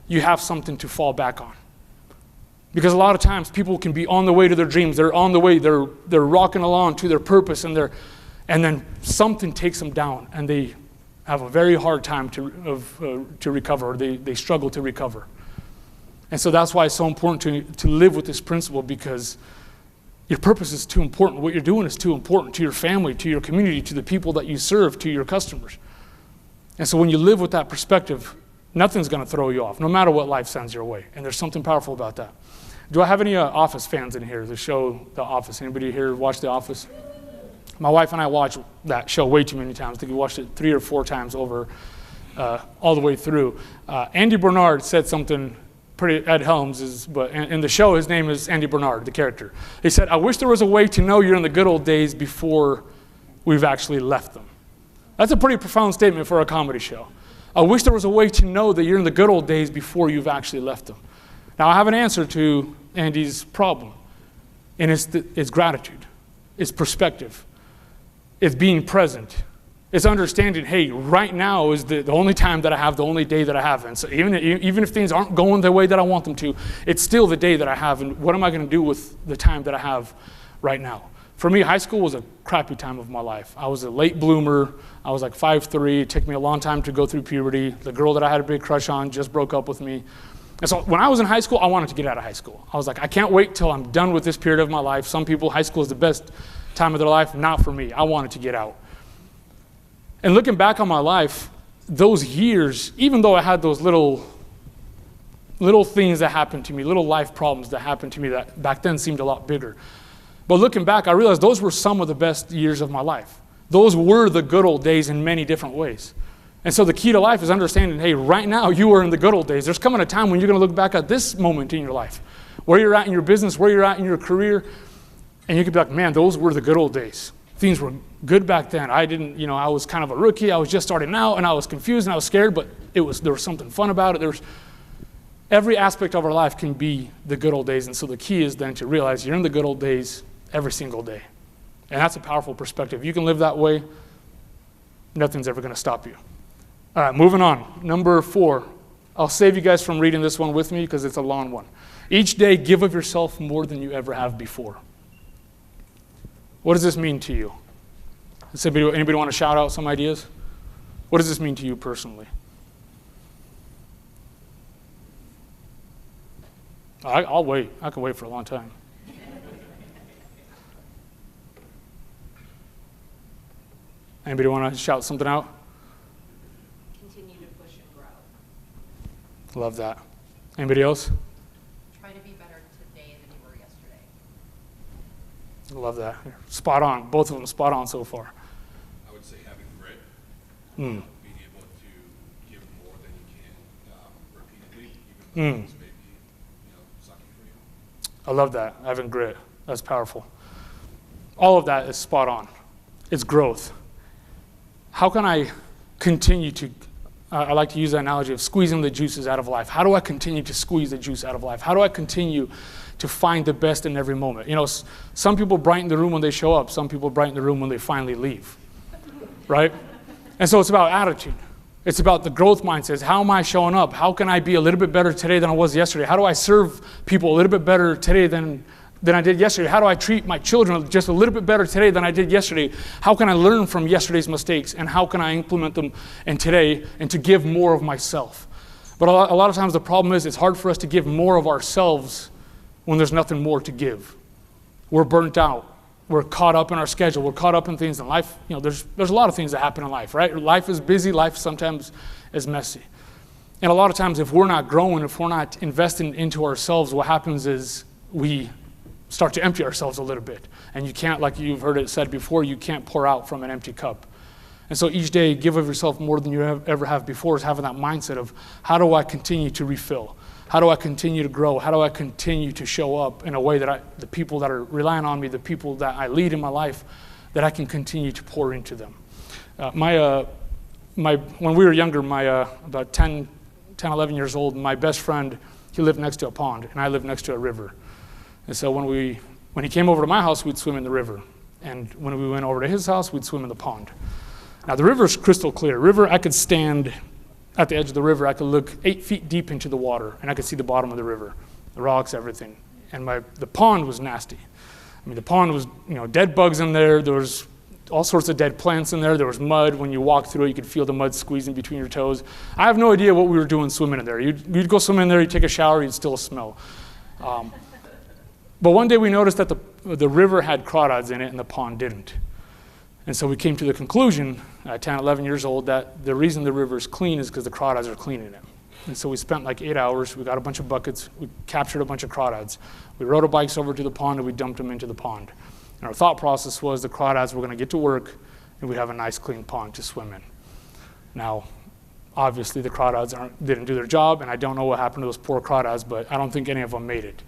you have something to fall back on. Because a lot of times people can be on the way to their dreams. They're on the way. They're rocking along to their purpose, and then something takes them down, and they have a very hard time to recover, or they struggle to recover. And so that's why it's so important to live with this principle, because your purpose is too important. What you're doing is too important to your family, to your community, to the people that you serve, to your customers. And so when you live with that perspective, nothing's going to throw you off, no matter what life sends your way. And there's something powerful about that. Do I have any Office fans in here? The show, The Office. Anybody here watch The Office? My wife and I watch that show way too many times. I think we watched it 3 or 4 times over, all the way through. Andy Bernard said something pretty, Ed Helms but in the show, his name is Andy Bernard, the character. He said, I wish there was a way to know you're in the good old days before we've actually left them. That's a pretty profound statement for a comedy show. I wish there was a way to know that you're in the good old days before you've actually left them. Now, I have an answer to Andy's problem. And it's gratitude. It's perspective. It's being present. It's understanding, hey, right now is the only time that I have, the only day that I have. And so even if things aren't going the way that I want them to, it's still the day that I have. And what am I going to do with the time that I have right now? For me, high school was a crappy time of my life. I was a late bloomer. I was like 5'3". It took me a long time to go through puberty. The girl that I had a big crush on just broke up with me. And so when I was in high school, I wanted to get out of high school. I was like, I can't wait till I'm done with this period of my life. Some people, high school is the best time of their life. Not for me. I wanted to get out. And looking back on my life, those years, even though I had those little things that happened to me, little life problems that happened to me that back then seemed a lot bigger. But looking back, I realized those were some of the best years of my life. Those were the good old days in many different ways. And so the key to life is understanding, hey, right now you are in the good old days. There's coming a time when you're going to look back at this moment in your life, where you're at in your business, where you're at in your career, and you could be like, man, those were the good old days. Things were good back then. I was kind of a rookie. I was just starting out, and I was confused, and I was scared, but there was something fun about it. Every aspect of our life can be the good old days, and so the key is then to realize you're in the good old days every single day. And that's a powerful perspective. You can live that way, nothing's ever going to stop you. All right, moving on. Number 4. I'll save you guys from reading this one with me because it's a long one. Each day, give of yourself more than you ever have before. What does this mean to you? Does anybody want to shout out some ideas? What does this mean to you personally? I'll wait. I can wait for a long time. Anybody want to shout something out? Continue to push and grow. Love that. Anybody else? Try to be better today than you were yesterday. Love that. Spot on. Both of them spot on so far. I would say having grit, being able to give more than you can repeatedly, even though things may be sucky for you. I love that. Having grit. That's powerful. All of that is spot on. It's growth. How can I continue to, I like to use the analogy of squeezing the juices out of life. How do I continue to squeeze the juice out of life? How do I continue to find the best in every moment? Some people brighten the room when they show up. Some people brighten the room when they finally leave, right? And so it's about attitude. It's about the growth mindset. How am I showing up? How can I be a little bit better today than I was yesterday? How do I serve people a little bit better today than I did yesterday? How do I treat my children just a little bit better today than I did yesterday? How can I learn from yesterday's mistakes, and how can I implement them in today and to give more of myself? But a lot of times the problem is it's hard for us to give more of ourselves when there's nothing more to give. We're burnt out. We're caught up in our schedule. We're caught up in things in life. There's a lot of things that happen in life, right? Life is busy. Life sometimes is messy. And a lot of times if we're not growing, if we're not investing into ourselves, what happens is we start to empty ourselves a little bit. And you can't, like you've heard it said before, you can't pour out from an empty cup. And so each day, give of yourself more than you ever have before is having that mindset of, how do I continue to refill? How do I continue to grow? How do I continue to show up in a way that the people that are relying on me, the people that I lead in my life, that I can continue to pour into them? When we were younger, about 10, 11 years old, my best friend, he lived next to a pond, and I lived next to a river. And so when he came over to my house, we'd swim in the river. And when we went over to his house, we'd swim in the pond. Now, the river's crystal clear. River, I could stand at the edge of the river. I could look 8 feet deep into the water, and I could see the bottom of the river, the rocks, everything. And the pond was nasty. I mean, the pond was, dead bugs in there. There was all sorts of dead plants in there. There was mud. When you walked through it, you could feel the mud squeezing between your toes. I have no idea what we were doing swimming in there. You'd go swim in there, you'd take a shower, you'd still smell. But one day we noticed that the river had crawdads in it and the pond didn't. And so we came to the conclusion at 10, 11 years old that the reason the river is clean is because the crawdads are cleaning it. And so we spent like 8 hours. We got a bunch of buckets. We captured a bunch of crawdads. We rode our bikes over to the pond and we dumped them into the pond. And our thought process was the crawdads were going to get to work and we'd have a nice clean pond to swim in. Now, obviously the crawdads didn't do their job, and I don't know what happened to those poor crawdads, but I don't think any of them made it.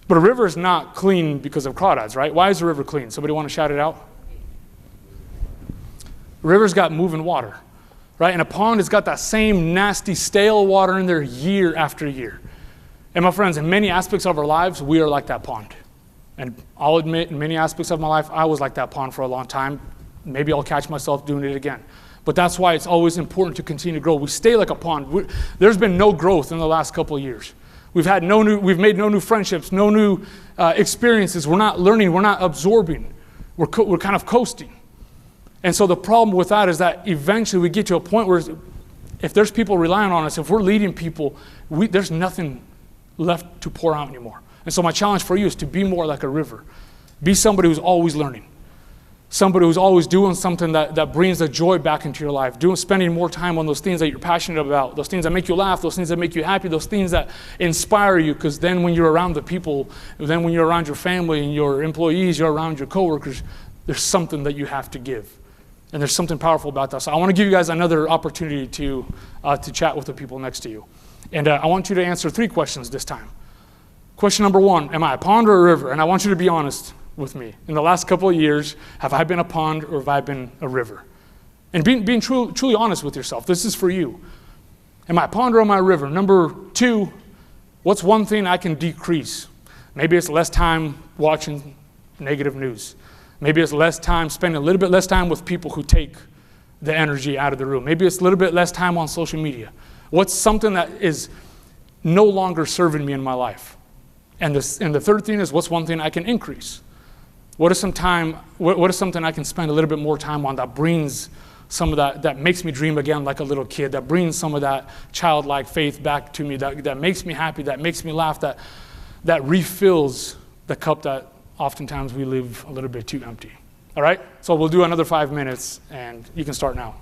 But a river is not clean because of crawdads, right? Why is the river clean? Somebody want to shout it out? A river's got moving water, right? And a pond has got that same nasty, stale water in there year after year. And my friends, in many aspects of our lives, we are like that pond. And I'll admit, in many aspects of my life, I was like that pond for a long time. Maybe I'll catch myself doing it again. But that's why it's always important to continue to grow. We stay like a pond. There's been no growth in the last couple of years. We've made no new friendships, no new experiences. We're not learning, we're not absorbing. We're kind of coasting. And so the problem with that is that eventually we get to a point where if there's people relying on us, if we're leading people, there's nothing left to pour out anymore. And so my challenge for you is to be more like a river. Be somebody who's always learning. Somebody who's always doing something that brings the joy back into your life. Spending more time on those things that you're passionate about, those things that make you laugh, those things that make you happy, those things that inspire you, because then when you're around the people, then when you're around your family and your employees, you're around your coworkers, there's something that you have to give. And there's something powerful about that. So I want to give you guys another opportunity to chat with the people next to you. And I want you to answer 3 questions this time. Question number 1, am I a pond or a river? And I want you to be honest with me. In the last couple of years, have I been a pond or have I been a river? And being truly honest with yourself. This is for you. Am I a pond or am I a river? Number 2, what's one thing I can decrease? Maybe it's less time watching negative news. Maybe it's spending a little bit less time with people who take the energy out of the room. Maybe it's a little bit less time on social media. What's something that is no longer serving me in my life? And the 3rd thing is, what's one thing I can increase? What is something I can spend a little bit more time on that brings some of that makes me dream again like a little kid, that brings some of that childlike faith back to me, that makes me happy, that makes me laugh, that refills the cup that oftentimes we leave a little bit too empty. All right? So we'll do another 5 minutes, and you can start now.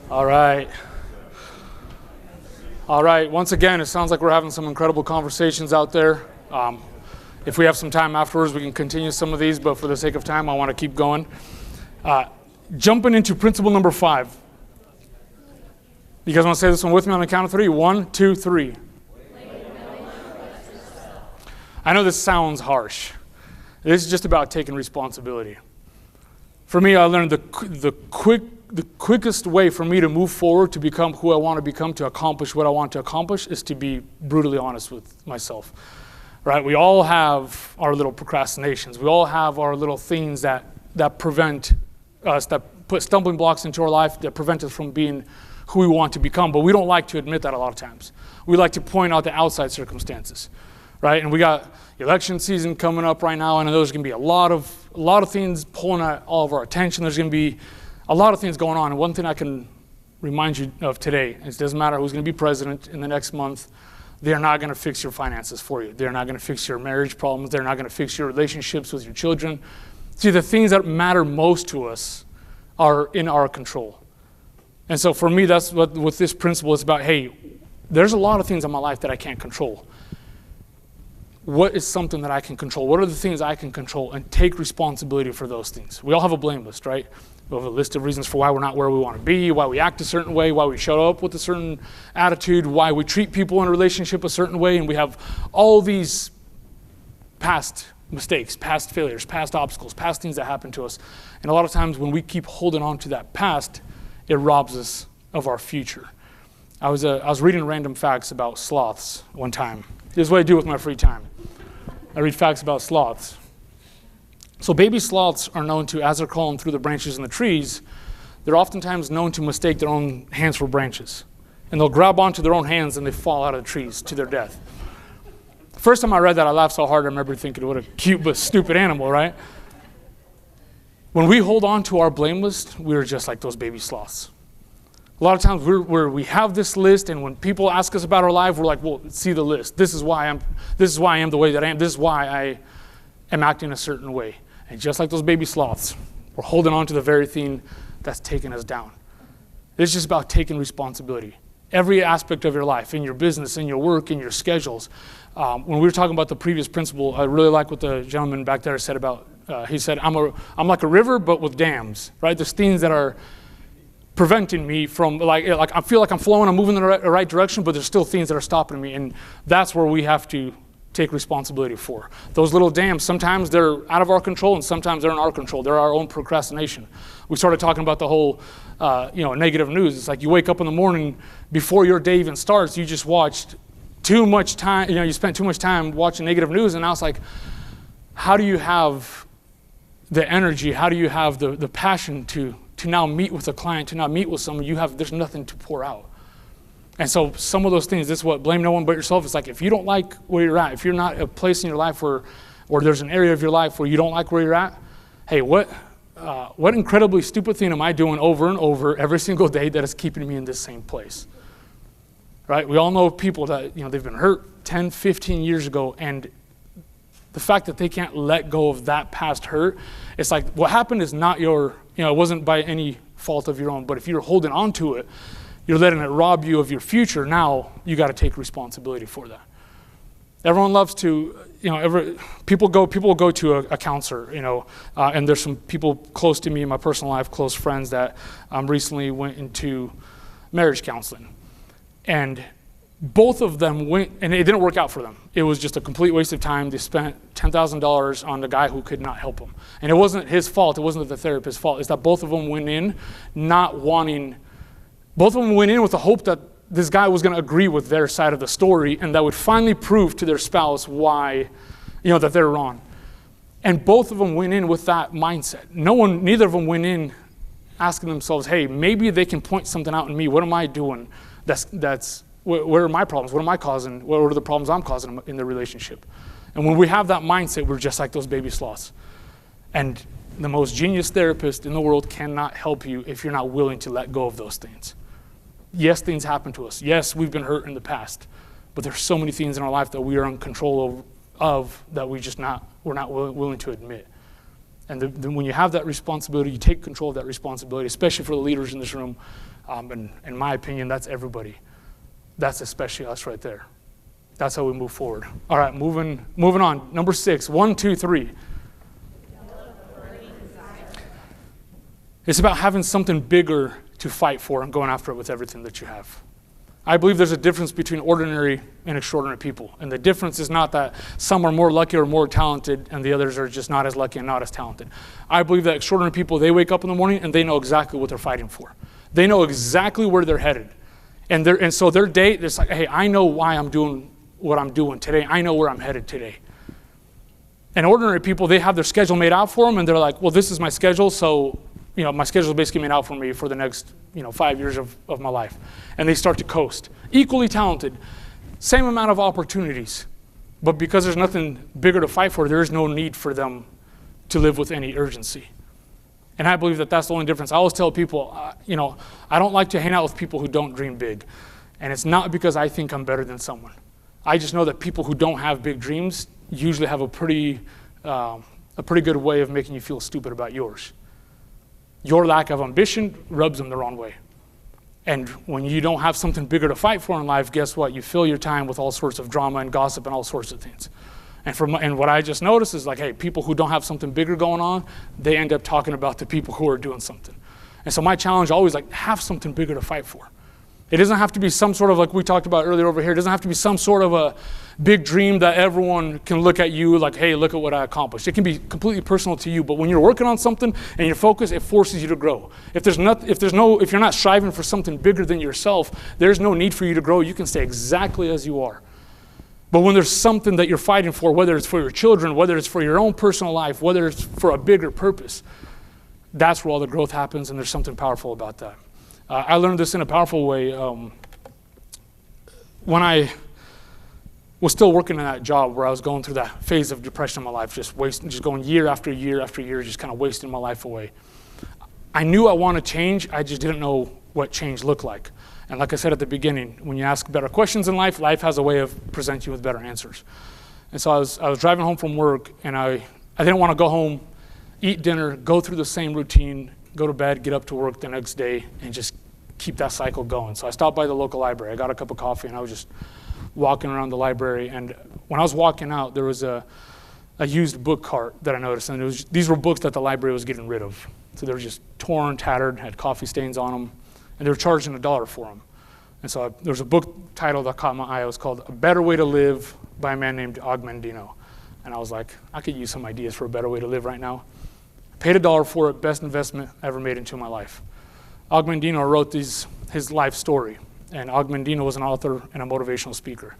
All right. All right. Once again, it sounds like we're having some incredible conversations out there. If we have some time afterwards, we can continue some of these, but for the sake of time, I want to keep going. Jumping into principle number 5. You guys want to say this one with me on the count of 3? 1, 2, 3. I know this sounds harsh. This is just about taking responsibility. For me, I learned the quickest way for me to move forward, to become who I want to become, to accomplish what I want to accomplish, is to be brutally honest with myself. Right? We all have our little procrastinations. We all have our little things that prevent us, that put stumbling blocks into our life, that prevent us from being who we want to become. But we don't like to admit that a lot of times. We like to point out the outside circumstances. Right? And we got election season coming up right now, and there's going to be a lot of things pulling at all of our attention. There's going to be a lot of things going on. And one thing I can remind you of today is it doesn't matter who's going to be president in the next month. They're not going to fix your finances for you. They're not going to fix your marriage problems. They're not going to fix your relationships with your children. See, the things that matter most to us are in our control. And so for me, that's what with this principle is about. Hey, there's a lot of things in my life that I can't control. What is something that I can control? What are the things I can control? And take responsibility for those things. We all have a blame list, right? We have a list of reasons for why we're not where we want to be, why we act a certain way, why we show up with a certain attitude, why we treat people in a relationship a certain way, and we have all these past mistakes, past failures, past obstacles, past things that happen to us. And a lot of times when we keep holding on to that past, it robs us of our future. I was reading random facts about sloths one time. This is what I do with my free time. I read facts about sloths. So baby sloths are known to, as they're crawling through the branches in the trees, they're oftentimes known to mistake their own hands for branches. And they'll grab onto their own hands and they fall out of the trees to their death. The first time I read that, I laughed so hard, I remember thinking, what a cute but stupid animal, right? When we hold on to our blame list, we're just like those baby sloths. A lot of times we have this list, and when people ask us about our life, we're like, well, see the list. This is why I am the way that I am. This is why I am acting a certain way. And just like those baby sloths, we're holding on to the very thing that's taking us down. It's just about taking responsibility. Every aspect of your life, in your business, in your work, in your schedules. When we were talking about the previous principle, I really like what the gentleman back there said about, he said, I'm like a river, but with dams, right? There's things that are preventing me from, like I feel like I'm flowing, I'm moving in the right direction, but there's still things that are stopping me. And that's where we have to take responsibility for. Those little dams, sometimes they're out of our control and sometimes they're in our control. They're our own procrastination. We started talking about the whole, negative news. It's like you wake up in the morning, before your day even starts, you just watched too much time, you spent too much time watching negative news, and now it's like, how do you have the energy, how do you have the passion to now meet with a client, to now meet with someone? There's nothing to pour out. And so some of those things, this is what, blame no one but yourself. It's like, if you don't like where you're at, if you're not a place in your life or there's an area of your life where you don't like where you're at, hey, what incredibly stupid thing am I doing over and over every single day that is keeping me in this same place? Right? We all know people that, they've been hurt 10, 15 years ago, and the fact that they can't let go of that past hurt, it's like, what happened is not it wasn't by any fault of your own, but if you're holding on to it, you're letting it rob you of your future. Now you got to take responsibility for that. Everyone loves to, people will go to a counselor, and there's some people close to me in my personal life, close friends that recently went into marriage counseling. And both of them went, and it didn't work out for them. It was just a complete waste of time. They spent $10,000 on the guy who could not help them. And it wasn't his fault. It wasn't the therapist's fault. It's that both of them went in both of them went in with the hope that this guy was going to agree with their side of the story, and that would finally prove to their spouse why, that they're wrong. And both of them went in with that mindset. Neither of them went in asking themselves, hey, maybe they can point something out in me. What am I doing? Where are my problems? What am I causing? What are the problems I'm causing in the relationship? And when we have that mindset, we're just like those baby sloths. And the most genius therapist in the world cannot help you if you're not willing to let go of those things. Yes, things happen to us. Yes, we've been hurt in the past. But there's so many things in our life that we are in control of that we're not willing to admit. And when you have that responsibility, you take control of that responsibility, especially for the leaders in this room. And in my opinion, that's everybody. That's especially us right there. That's how we move forward. All right, moving on. Number 6, 1, 2, 3. It's about having something bigger to fight for and going after it with everything that you have. I believe there's a difference between ordinary and extraordinary people. And the difference is not that some are more lucky or more talented and the others are just not as lucky and not as talented. I believe that extraordinary people, they wake up in the morning and they know exactly what they're fighting for. They know exactly where they're headed. And so their day, it's like, hey, I know why I'm doing what I'm doing today. I know where I'm headed today. And ordinary people, they have their schedule made out for them and they're like, well, this is my schedule, so my schedule is basically made out for me for the next 5 years of my life. And they start to coast. Equally talented, same amount of opportunities, but because there's nothing bigger to fight for, there is no need for them to live with any urgency. And I believe that that's the only difference. I always tell people, I don't like to hang out with people who don't dream big. And it's not because I think I'm better than someone. I just know that people who don't have big dreams usually have a pretty good way of making you feel stupid about yours. Your lack of ambition rubs them the wrong way. And when you don't have something bigger to fight for in life, guess what? You fill your time with all sorts of drama and gossip and all sorts of things. And what I just noticed is like, hey, people who don't have something bigger going on, they end up talking about the people who are doing something. And so my challenge always have something bigger to fight for. It doesn't have to be some sort of, like we talked about earlier over here, it doesn't have to be some sort of a big dream that everyone can look at you like, hey, look at what I accomplished. It can be completely personal to you, but when you're working on something and you're focused, it forces you to grow. If you're not striving for something bigger than yourself, there's no need for you to grow. You can stay exactly as you are. But when there's something that you're fighting for, whether it's for your children, whether it's for your own personal life, whether it's for a bigger purpose, that's where all the growth happens, and there's something powerful about that. I learned this in a powerful way when I was still working in that job where I was going through that phase of depression in my life, just going year after year after year, just kind of wasting my life away. I knew I wanted change, I just didn't know what change looked like. And like I said at the beginning, when you ask better questions in life, life has a way of presenting you with better answers. And so I was driving home from work, and I didn't want to go home, eat dinner, go through the same routine, go to bed, get up to work the next day, and just keep that cycle going. So I stopped by the local library. I got a cup of coffee, and I was just walking around the library. And when I was walking out, there was a used book cart that I noticed. And these were books that the library was getting rid of. So they were just torn, tattered, had coffee stains on them, and they were charging $1 for them. And so there was a book title that caught my eye. It was called A Better Way to Live by a man named Og Mandino. And I was like, I could use some ideas for a better way to live right now. Paid $1 for it, best investment I ever made into my life. Og Mandino wrote his life story, and Og Mandino was an author and a motivational speaker.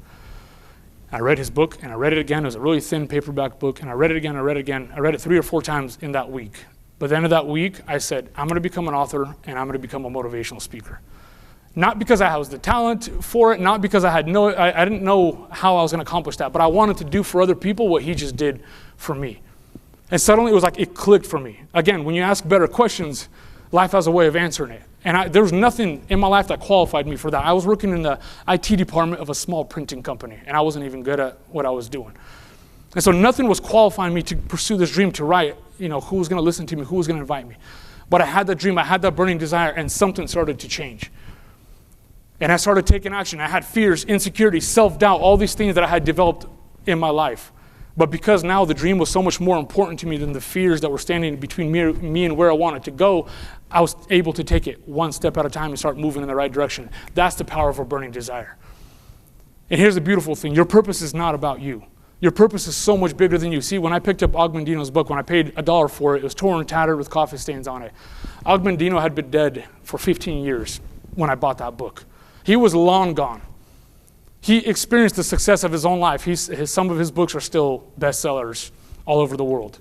I read his book, and I read it again. It was a really thin paperback book, and I read it again, I read it 3 or 4 times in that week. But at the end of that week, I said, I'm going to become an author, and I'm going to become a motivational speaker. Not because I was the talent for it, not because I didn't know how I was going to accomplish that, but I wanted to do for other people what he just did for me. And suddenly it was like it clicked for me. Again, when you ask better questions, life has a way of answering it. And there was nothing in my life that qualified me for that. I was working in the IT department of a small printing company, and I wasn't even good at what I was doing. And so nothing was qualifying me to pursue this dream to write, who was going to listen to me, who was going to invite me. But I had that dream, I had that burning desire, and something started to change. And I started taking action. I had fears, insecurities, self-doubt, all these things that I had developed in my life. But because now the dream was so much more important to me than the fears that were standing between me and where I wanted to go, I was able to take it one step at a time and start moving in the right direction. That's the power of a burning desire. And here's the beautiful thing. Your purpose is not about you. Your purpose is so much bigger than you. See, when I picked up Og Mandino's book, when I paid $1 for it, it was torn and tattered with coffee stains on it. Og Mandino had been dead for 15 years when I bought that book. He was long gone. He experienced the success of his own life. Some of his books are still bestsellers all over the world.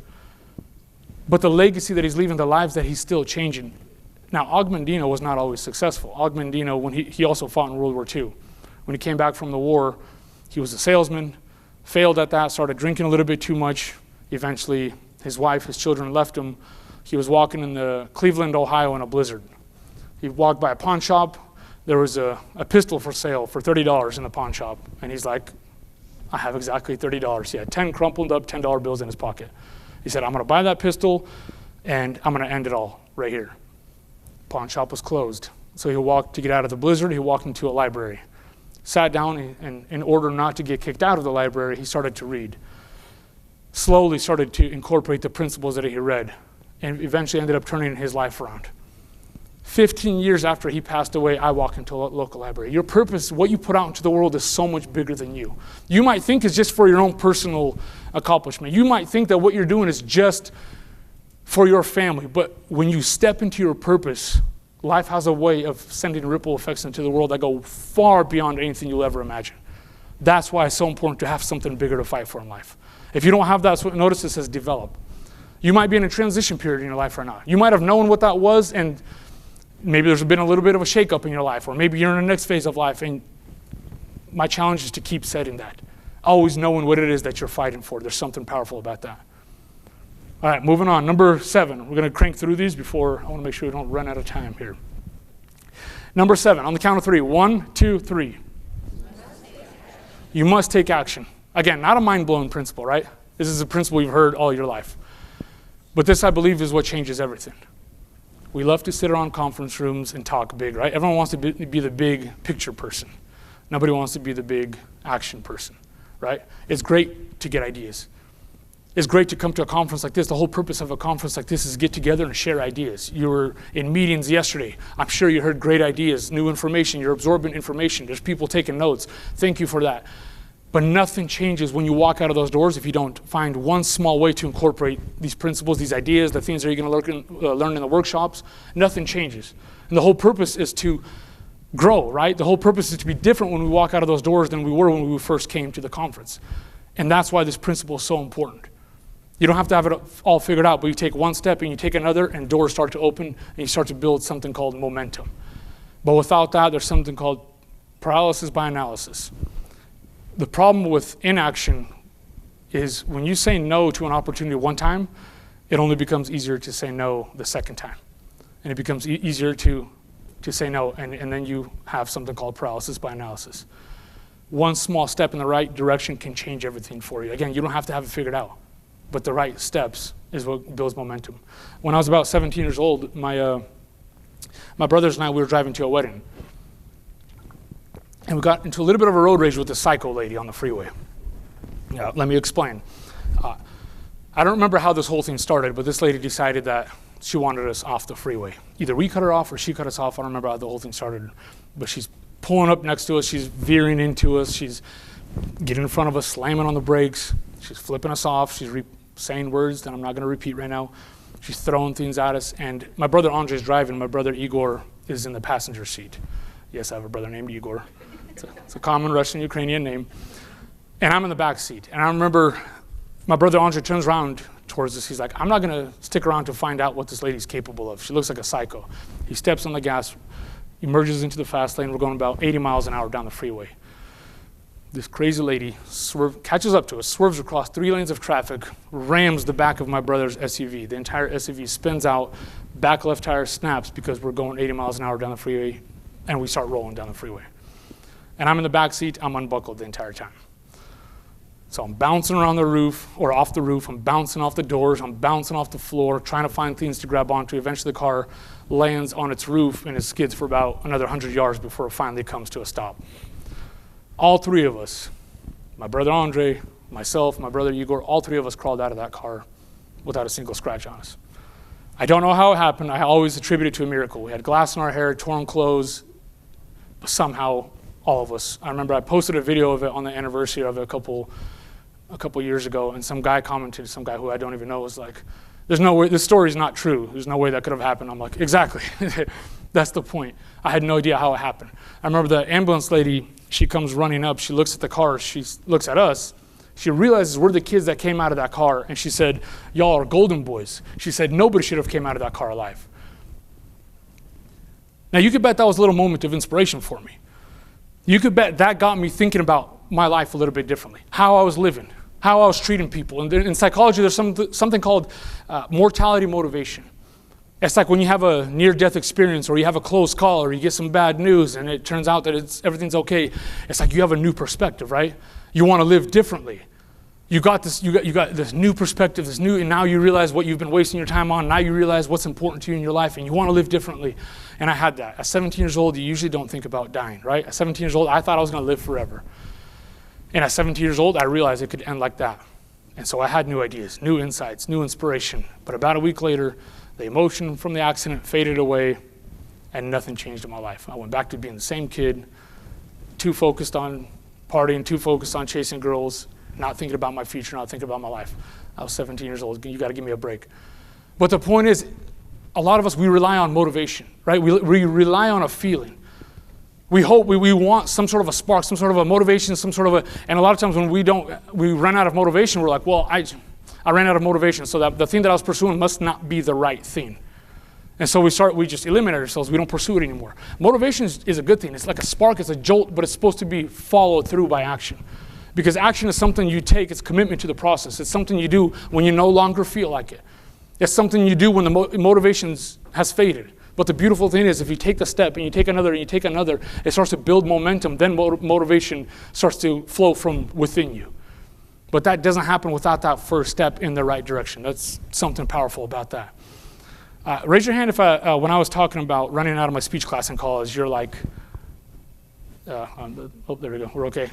But the legacy that he's leaving, the lives that he's still changing. Now, Og Mandino was not always successful. Og Mandino, when he also fought in World War II. When he came back from the war, he was a salesman, failed at that, started drinking a little bit too much. Eventually, his wife, his children left him. He was walking in the Cleveland, Ohio in a blizzard. He walked by a pawn shop. There was a pistol for sale for $30 in the pawn shop. And he's like, I have exactly $30. He had 10 crumpled up $10 bills in his pocket. He said, I'm going to buy that pistol, and I'm going to end it all right here. Pawn shop was closed. So he walked to get out of the blizzard. He walked into a library, sat down, and in order not to get kicked out of the library, he started to read. Slowly started to incorporate the principles that he read, and eventually ended up turning his life around. 15 years after he passed away, I walked into a local library. Your purpose, what you put out into the world, is so much bigger than you. You might think it's just for your own personal accomplishment. You might think that what you're doing is just for your family. But when you step into your purpose, life has a way of sending ripple effects into the world that go far beyond anything you'll ever imagine. That's why it's so important to have something bigger to fight for in life. If you don't have that, notice it says develop. You might be in a transition period in your life right now. You might have known what that was, and maybe there's been a little bit of a shakeup in your life, or maybe you're in the next phase of life, and my challenge is to keep setting that. Always knowing what it is that you're fighting for. There's something powerful about that. All right, moving on. Number 7. We're going to crank through these before, I want to make sure we don't run out of time here. Number 7, on the count of 3. 1, 2, 3. You must take action. Again, not a mind-blowing principle, right? This is a principle you've heard all your life. But this, I believe, is what changes everything. We love to sit around conference rooms and talk big, right? Everyone wants to be the big picture person. Nobody wants to be the big action person, right? It's great to get ideas. It's great to come to a conference like this. The whole purpose of a conference like this is get together and share ideas. You were in meetings yesterday. I'm sure you heard great ideas, new information. You're absorbing information. There's people taking notes. Thank you for that. But nothing changes when you walk out of those doors if you don't find one small way to incorporate these principles, these ideas, the things that you're going to learn in the workshops. Nothing changes. And the whole purpose is to grow, right? The whole purpose is to be different when we walk out of those doors than we were when we first came to the conference. And that's why this principle is so important. You don't have to have it all figured out, but you take one step and you take another, and doors start to open, and you start to build something called momentum. But without that, there's something called paralysis by analysis. The problem with inaction is when you say no to an opportunity one time, it only becomes easier to say no the second time. And it becomes easier to say no, and then you have something called paralysis by analysis. One small step in the right direction can change everything for you. Again, you don't have to have it figured out, but the right steps is what builds momentum. When I was about 17 years old, my brothers and I, we were driving to a wedding. And we got into a little bit of a road rage with this psycho lady on the freeway. Yeah, let me explain. I don't remember how this whole thing started, but this lady decided that she wanted us off the freeway. Either we cut her off or she cut us off. I don't remember how the whole thing started. But she's pulling up next to us. She's veering into us. She's getting in front of us, slamming on the brakes. She's flipping us off. She's saying words that I'm not going to repeat right now. She's throwing things at us. And my brother Andre is driving. My brother Igor is in the passenger seat. Yes, I have a brother named Igor. It's a common Russian-Ukrainian name. And I'm in the back seat. And I remember my brother Andre turns around towards us. He's like, I'm not going to stick around to find out what this lady's capable of. She looks like a psycho. He steps on the gas, emerges into the fast lane. We're going about 80 miles an hour down the freeway. This crazy lady catches up to us, swerves across 3 lanes of traffic, rams the back of my brother's SUV. The entire SUV spins out, back left tire snaps because we're going 80 miles an hour down the freeway, and we start rolling down the freeway. And I'm in the back seat. I'm unbuckled the entire time. So I'm bouncing around the roof, or off the roof. I'm bouncing off the doors. I'm bouncing off the floor, trying to find things to grab onto. Eventually the car lands on its roof, and it skids for about another 100 yards before it finally comes to a stop. All 3 of us, my brother Andre, myself, my brother Igor, all 3 of us crawled out of that car without a single scratch on us. I don't know how it happened. I always attribute it to a miracle. We had glass in our hair, torn clothes, but somehow all of us. I remember I posted a video of it on the anniversary of it a couple years ago, and some guy commented, some guy who I don't even know, was like, there's no way, this story's not true. There's no way that could have happened. I'm like, exactly. That's the point. I had no idea how it happened. I remember the ambulance lady, she comes running up. She looks at the car. She looks at us. She realizes we're the kids that came out of that car, and she said, y'all are golden boys. She said, nobody should have came out of that car alive. Now, you could bet that was a little moment of inspiration for me. You could bet that got me thinking about my life a little bit differently, how I was living, how I was treating people. And in psychology, there's something called mortality motivation. It's like when you have a near-death experience, or you have a close call, or you get some bad news, and it turns out that everything's okay. It's like you have a new perspective, right? You want to live differently. You got this new perspective, and now you realize what you've been wasting your time on. Now you realize what's important to you in your life, and you want to live differently. And I had that. At 17 years old, you usually don't think about dying, right? At 17 years old, I thought I was going to live forever. And at 17 years old, I realized it could end like that. And so I had new ideas, new insights, new inspiration. But about a week later, the emotion from the accident faded away, and nothing changed in my life. I went back to being the same kid, too focused on partying, too focused on chasing girls, not thinking about my future, not thinking about my life. I was 17 years old. You got to give me a break. But the point is, a lot of us, we rely on motivation, right? We rely on a feeling. We hope, we want some sort of a spark, some sort of a motivation, and a lot of times when we run out of motivation, we're like, well, I ran out of motivation, so that the thing that I was pursuing must not be the right thing. And so we just eliminate ourselves. We don't pursue it anymore. Motivation is a good thing. It's like a spark, it's a jolt, but it's supposed to be followed through by action. Because action is something you take, it's commitment to the process. It's something you do when you no longer feel like it. It's something you do when the motivation has faded. But the beautiful thing is if you take the step and you take another and you take another, it starts to build momentum, then motivation starts to flow from within you. But that doesn't happen without that first step in the right direction. That's something powerful about that. Raise your hand if when I was talking about running out of my speech class in college, you're like, there we go, we're okay.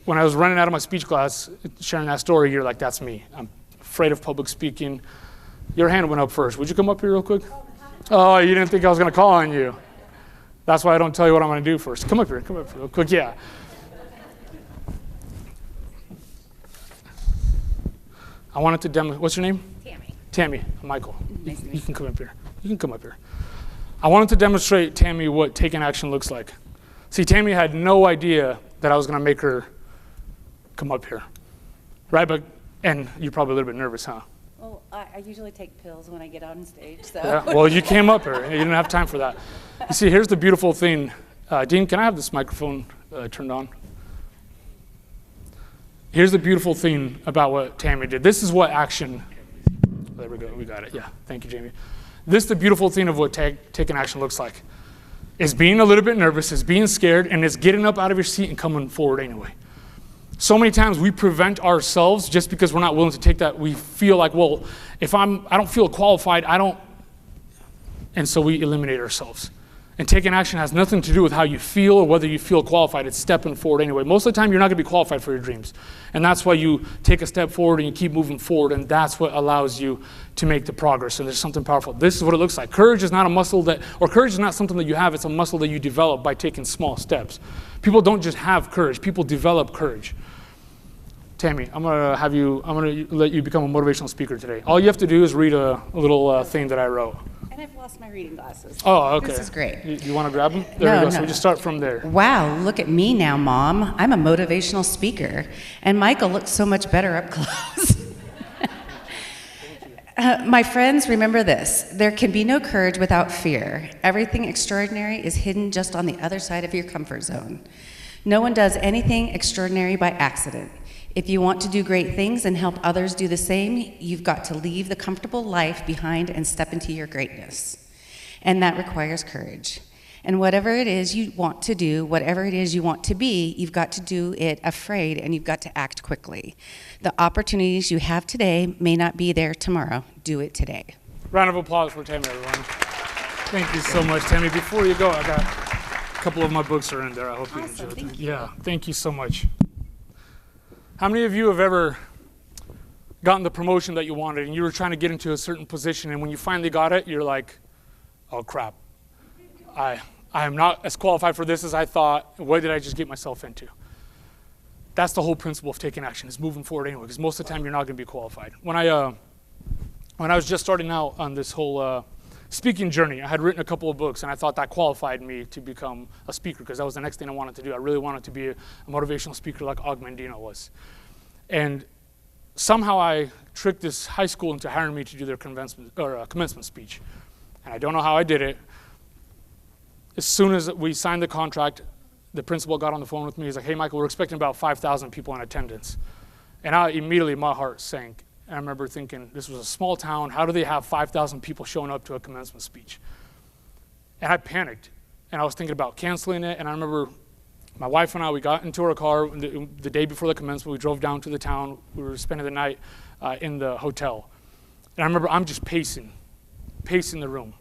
When I was running out of my speech class, sharing that story, you're like, that's me. I'm afraid of public speaking. Your hand went up first. Would you come up here real quick? Oh, you didn't think I was going to call on you. That's why I don't tell you what I'm going to do first. Come up here real quick, yeah. I wanted to demonstrate, what's your name? Tammy. Tammy, Michael. Nice to meet You can come up here. You can come up here. I wanted to demonstrate Tammy what taking action looks like. See, Tammy had no idea that I was going to make her come up here, right? And you're probably a little bit nervous, huh? Well, I usually take pills when I get on stage, so. Yeah, well, you came up here. You didn't have time for that. You see, here's the beautiful thing. Dean, can I have this microphone turned on? Here's the beautiful thing about what Tammy did. This is what action, there we go, we got it. Yeah, thank you, Jamie. This is the beautiful thing of what taking action looks like. It's being a little bit nervous, it's being scared, and it's getting up out of your seat and coming forward anyway. So many times we prevent ourselves just because we're not willing to take that. We feel like, well, if I don't feel qualified, and so we eliminate ourselves. And taking action has nothing to do with how you feel or whether you feel qualified. It's stepping forward anyway. Most of the time, you're not going to be qualified for your dreams. And that's why you take a step forward and you keep moving forward, and that's what allows you to make the progress. And there's something powerful. This is what it looks like. Courage is not a muscle courage is not something that you have. It's a muscle that you develop by taking small steps. People don't just have courage. People develop courage. Tammy, I'm going to let you become a motivational speaker today. All you have to do is read a little thing that I wrote. And I've lost my reading glasses. Oh, okay. This is great. You want to grab them? There we go. No. So we just start from there. Wow, look at me now, Mom. I'm a motivational speaker. And Michael looks so much better up close. My friends, remember this. There can be no courage without fear. Everything extraordinary is hidden just on the other side of your comfort zone. No one does anything extraordinary by accident. If you want to do great things and help others do the same, you've got to leave the comfortable life behind and step into your greatness. And that requires courage. And whatever it is you want to do, whatever it is you want to be, you've got to do it afraid, and you've got to act quickly. The opportunities you have today may not be there tomorrow. Do it today. Round of applause for Tammy, everyone. Thank you so much, Tammy. Before you go, I got a couple of my books are in there. I hope you enjoy them. Yeah, thank you so much. How many of you have ever gotten the promotion that you wanted and you were trying to get into a certain position, and when you finally got it, you're like, oh crap, I am not as qualified for this as I thought. What did I just get myself into? That's the whole principle of taking action, is moving forward anyway, because most of the time you're not going to be qualified. When I was just starting out on this whole speaking journey, I had written a couple of books, and I thought that qualified me to become a speaker, because that was the next thing I wanted to do. I really wanted to be a motivational speaker like Og Mandino was. And somehow I tricked this high school into hiring me to do their commencement speech. And I don't know how I did it. As soon as we signed the contract, the principal got on the phone with me. He's like, hey, Michael, we're expecting about 5,000 people in attendance. And immediately my heart sank. And I remember thinking, this was a small town. How do they have 5,000 people showing up to a commencement speech? And I panicked. And I was thinking about canceling it. And I remember My wife and I, we got into our car the day before the commencement. We drove down to the town. We were spending the night in the hotel. And I remember I'm just pacing the room.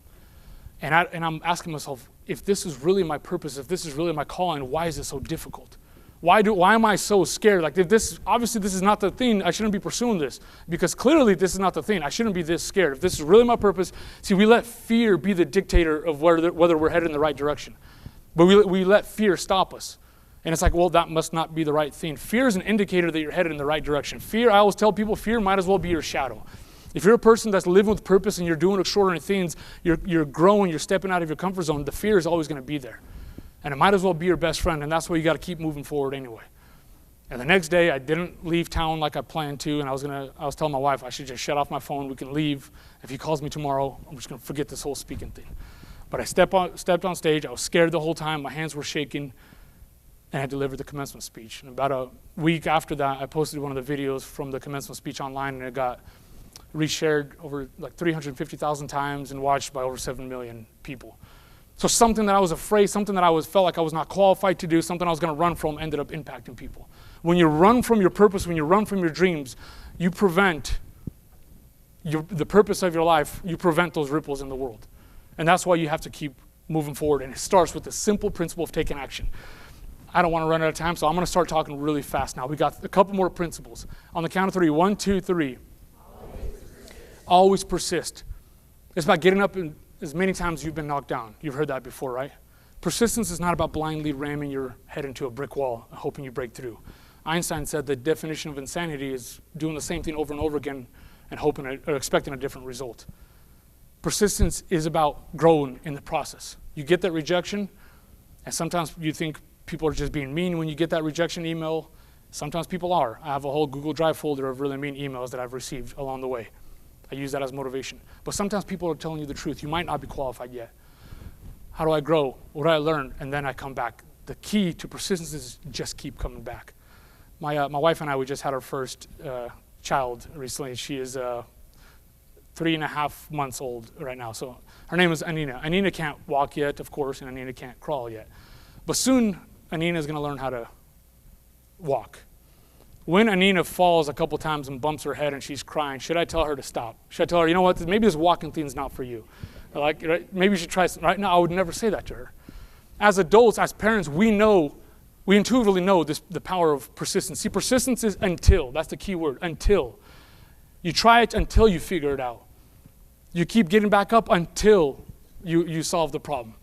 And I'm asking myself, if this is really my purpose, if this is really my calling, why is it so difficult? Why am I so scared? Like, obviously this is not the thing, I shouldn't be pursuing this, because clearly this is not the thing. I shouldn't be this scared. If this is really my purpose, see, we let fear be the dictator of whether we're headed in the right direction. But we let fear stop us. And it's like, well, that must not be the right thing. Fear is an indicator that you're headed in the right direction. Fear, I always tell people, fear might as well be your shadow. If you're a person that's living with purpose and you're doing extraordinary things, you're growing, you're stepping out of your comfort zone, the fear is always going to be there. And it might as well be your best friend, and that's why you got to keep moving forward anyway. And the next day, I didn't leave town like I planned to, and I was telling my wife I should just shut off my phone, we can leave. If he calls me tomorrow, I'm just going to forget this whole speaking thing. But I stepped on stage, I was scared the whole time, my hands were shaking, and I delivered the commencement speech. And about a week after that, I posted one of the videos from the commencement speech online, and it got reshared over like 350,000 times and watched by over 7 million people. So something that I was afraid, something that felt like I was not qualified to do, something I was going to run from, ended up impacting people. When you run from your purpose, when you run from your dreams, you prevent the purpose of your life, you prevent those ripples in the world. And that's why you have to keep moving forward. And it starts with the simple principle of taking action. I don't want to run out of time, so I'm going to start talking really fast now. We got a couple more principles. On the count of 3, 1, 2, 3. Always persist. It's about getting up as many times as you've been knocked down. You've heard that before, right? Persistence is not about blindly ramming your head into a brick wall and hoping you break through. Einstein said the definition of insanity is doing the same thing over and over again and hoping or expecting a different result. Persistence is about growing in the process. You get that rejection, and sometimes you think people are just being mean when you get that rejection email. Sometimes people are. I have a whole Google Drive folder of really mean emails that I've received along the way. I use that as motivation. But sometimes people are telling you the truth. You might not be qualified yet. How do I grow? What do I learn? And then I come back. The key to persistence is just keep coming back. My wife and I, we just had our first child recently. She is 3.5 months old right now. So her name is Anina. Anina can't walk yet, of course, and Anina can't crawl yet. But soon, Anina is going to learn how to walk. When Anina falls a couple times and bumps her head and she's crying, should I tell her to stop? Should I tell her, you know what, maybe this walking thing's not for you? Like, maybe you should try something. Right now, I would never say that to her. As adults, as parents, we intuitively know the power of persistence. See, persistence is until. That's the key word, until. You try it until you figure it out. You keep getting back up until you solve the problem.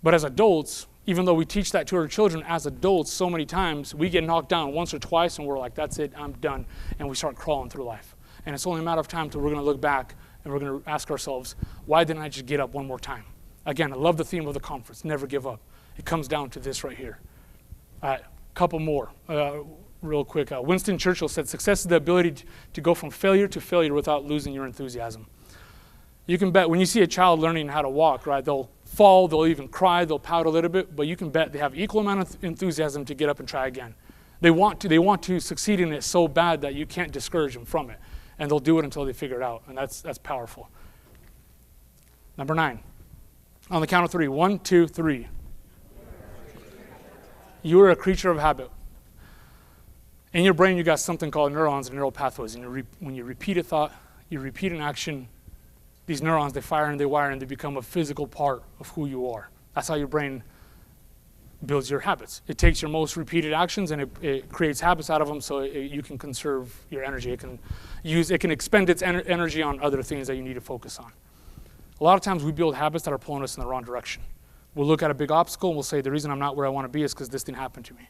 But as adults, even though we teach that to our children, as adults, so many times, we get knocked down once or twice and we're like, that's it, I'm done. And we start crawling through life. And it's only a matter of time till we're going to look back and we're going to ask ourselves, why didn't I just get up one more time? Again, I love the theme of the conference, never give up. It comes down to this right here. All right, couple more real quick. Winston Churchill said, success is the ability to go from failure to failure without losing your enthusiasm. You can bet when you see a child learning how to walk, right, they'll fall, they'll even cry, they'll pout a little bit, but you can bet they have equal amount of enthusiasm to get up and try again. They want to succeed in it so bad that you can't discourage them from it. And they'll do it until they figure it out, and that's powerful. Number 9. On the count of 3. 1, 2, 3. You are a creature of habit. In your brain, you got something called neurons and neural pathways. And when you repeat a thought, you repeat an action, these neurons, they fire and they wire and they become a physical part of who you are. That's how your brain builds your habits. It takes your most repeated actions and it creates habits out of them so you can conserve your energy. It can expend its energy on other things that you need to focus on. A lot of times we build habits that are pulling us in the wrong direction. We'll look at a big obstacle and we'll say, the reason I'm not where I want to be is because this didn't happen to me.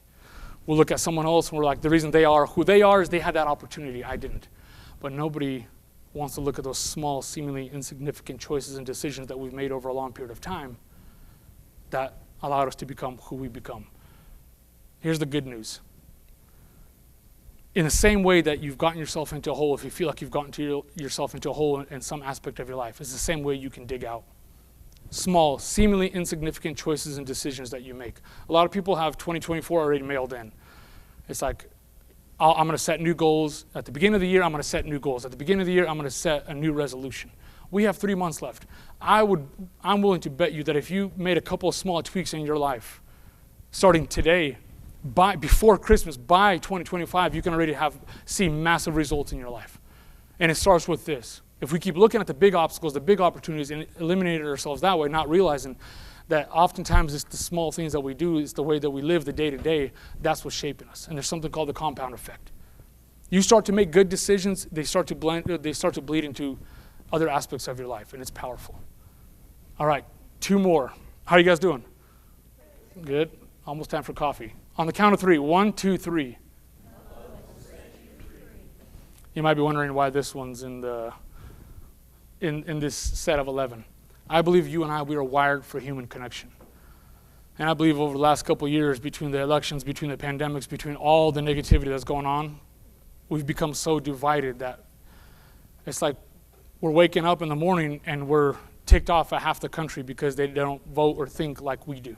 We'll look at someone else and we're like, the reason they are who they are is they had that opportunity, I didn't. But nobody wants to look at those small, seemingly insignificant choices and decisions that we've made over a long period of time that allowed us to become who we become. Here's the good news. In the same way that you've gotten yourself into a hole, if you feel like you've gotten yourself into a hole in some aspect of your life, it's the same way you can dig out. Small, seemingly insignificant choices and decisions that you make. A lot of people have 2024 already mailed in. It's like, I'm going to set new goals. At the beginning of the year, I'm going to set new goals. At the beginning of the year, I'm going to set a new resolution. We have 3 months left. I'm willing to bet you that if you made a couple of small tweaks in your life, starting today, before Christmas, by 2025, you can already see massive results in your life. And it starts with this. If we keep looking at the big obstacles, the big opportunities, and eliminating ourselves that way, not realizing that oftentimes it's the small things that we do, it's the way that we live the day-to-day, that's what's shaping us. And there's something called the compound effect. You start to make good decisions, they start to bleed into other aspects of your life, and it's powerful. All right, 2 more. How are you guys doing? Good. Almost time for coffee. On the count of 3, 1, 2, 3. You might be wondering why this one's in this set of 11. I believe you and I, we are wired for human connection. And I believe over the last couple of years, between the elections, between the pandemics, between all the negativity that's going on, we've become so divided that it's like we're waking up in the morning and we're ticked off at half the country because they don't vote or think like we do.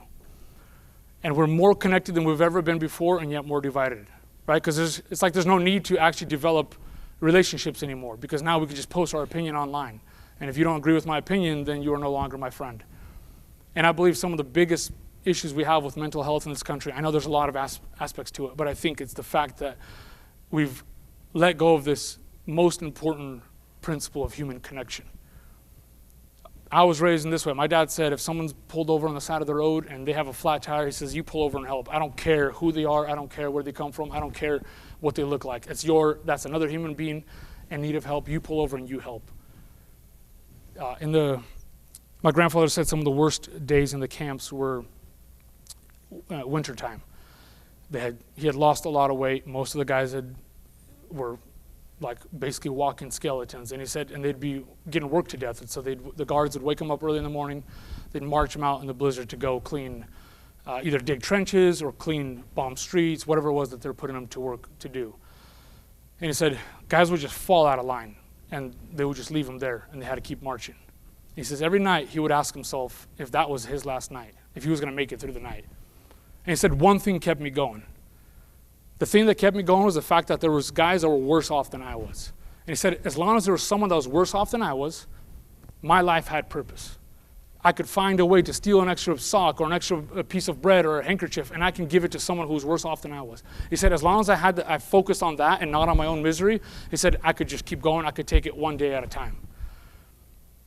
And we're more connected than we've ever been before, and yet more divided, right? Because it's like there's no need to actually develop relationships anymore, because now we can just post our opinion online. And if you don't agree with my opinion, then you are no longer my friend. And I believe some of the biggest issues we have with mental health in this country, I know there's a lot of aspects to it, but I think it's the fact that we've let go of this most important principle of human connection. I was raised in this way. My dad said if someone's pulled over on the side of the road and they have a flat tire, he says, you pull over and help. I don't care who they are. I don't care where they come from. I don't care what they look like. That's another human being in need of help. You pull over and you help. My grandfather said some of the worst days in the camps were wintertime. He had lost a lot of weight. Most of the guys were like basically walking skeletons, and he said, and they'd be getting worked to death. And so the guards would wake them up early in the morning, they'd march them out in the blizzard to go clean, either dig trenches or clean bomb streets, whatever it was that they're putting them to work to do. And he said, guys would just fall out of line, and they would just leave them there, and they had to keep marching. He says every night he would ask himself if that was his last night, if he was going to make it through the night. And he said one thing kept me going. The thing that kept me going was the fact that there was guys that were worse off than I was. And he said, as long as there was someone that was worse off than I was, my life had purpose. I could find a way to steal an extra sock or an extra piece of bread or a handkerchief, and I can give it to someone who's worse off than I was. He said, as long as I focused on that and not on my own misery, he said, I could just keep going. I could take it one day at a time.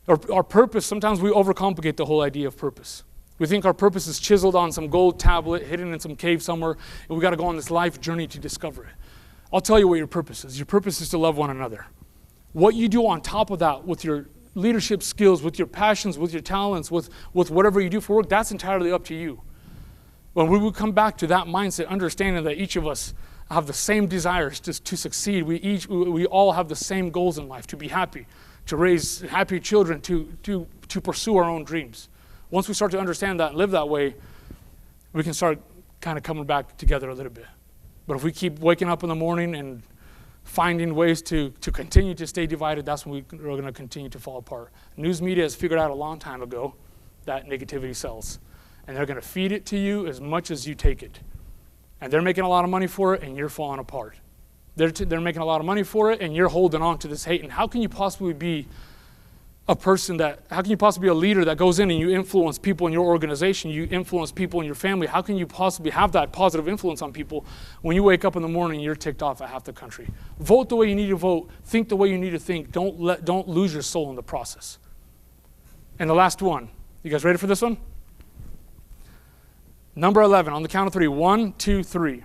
Our purpose, sometimes we overcomplicate the whole idea of purpose. We think our purpose is chiseled on some gold tablet, hidden in some cave somewhere, and we got to go on this life journey to discover it. I'll tell you what your purpose is. Your purpose is to love one another. What you do on top of that with your leadership skills, with your passions, with your talents, with whatever you do for work, that's entirely up to you. When we would come back to that mindset, understanding that each of us have the same desires to succeed, we all have the same goals in life, to be happy, to raise happy children, to pursue our own dreams. Once we start to understand that and live that way, we can start kind of coming back together a little bit. But if we keep waking up in the morning and finding ways to continue to stay divided, that's when we're going to continue to fall apart. News media has figured out a long time ago that negativity sells. And they're going to feed it to you as much as you take it. And they're making a lot of money for it, and you're falling apart. They're making a lot of money for it, and you're holding on to this hate. And how can you possibly be how can you possibly be a leader that goes in and you influence people in your organization, you influence people in your family? How can you possibly have that positive influence on people when you wake up in the morning and you're ticked off at half the country? Vote the way you need to vote. Think the way you need to think. Don't lose your soul in the process. And the last one. You guys ready for this one? Number 11, on the count of 3. 1, 2, 3.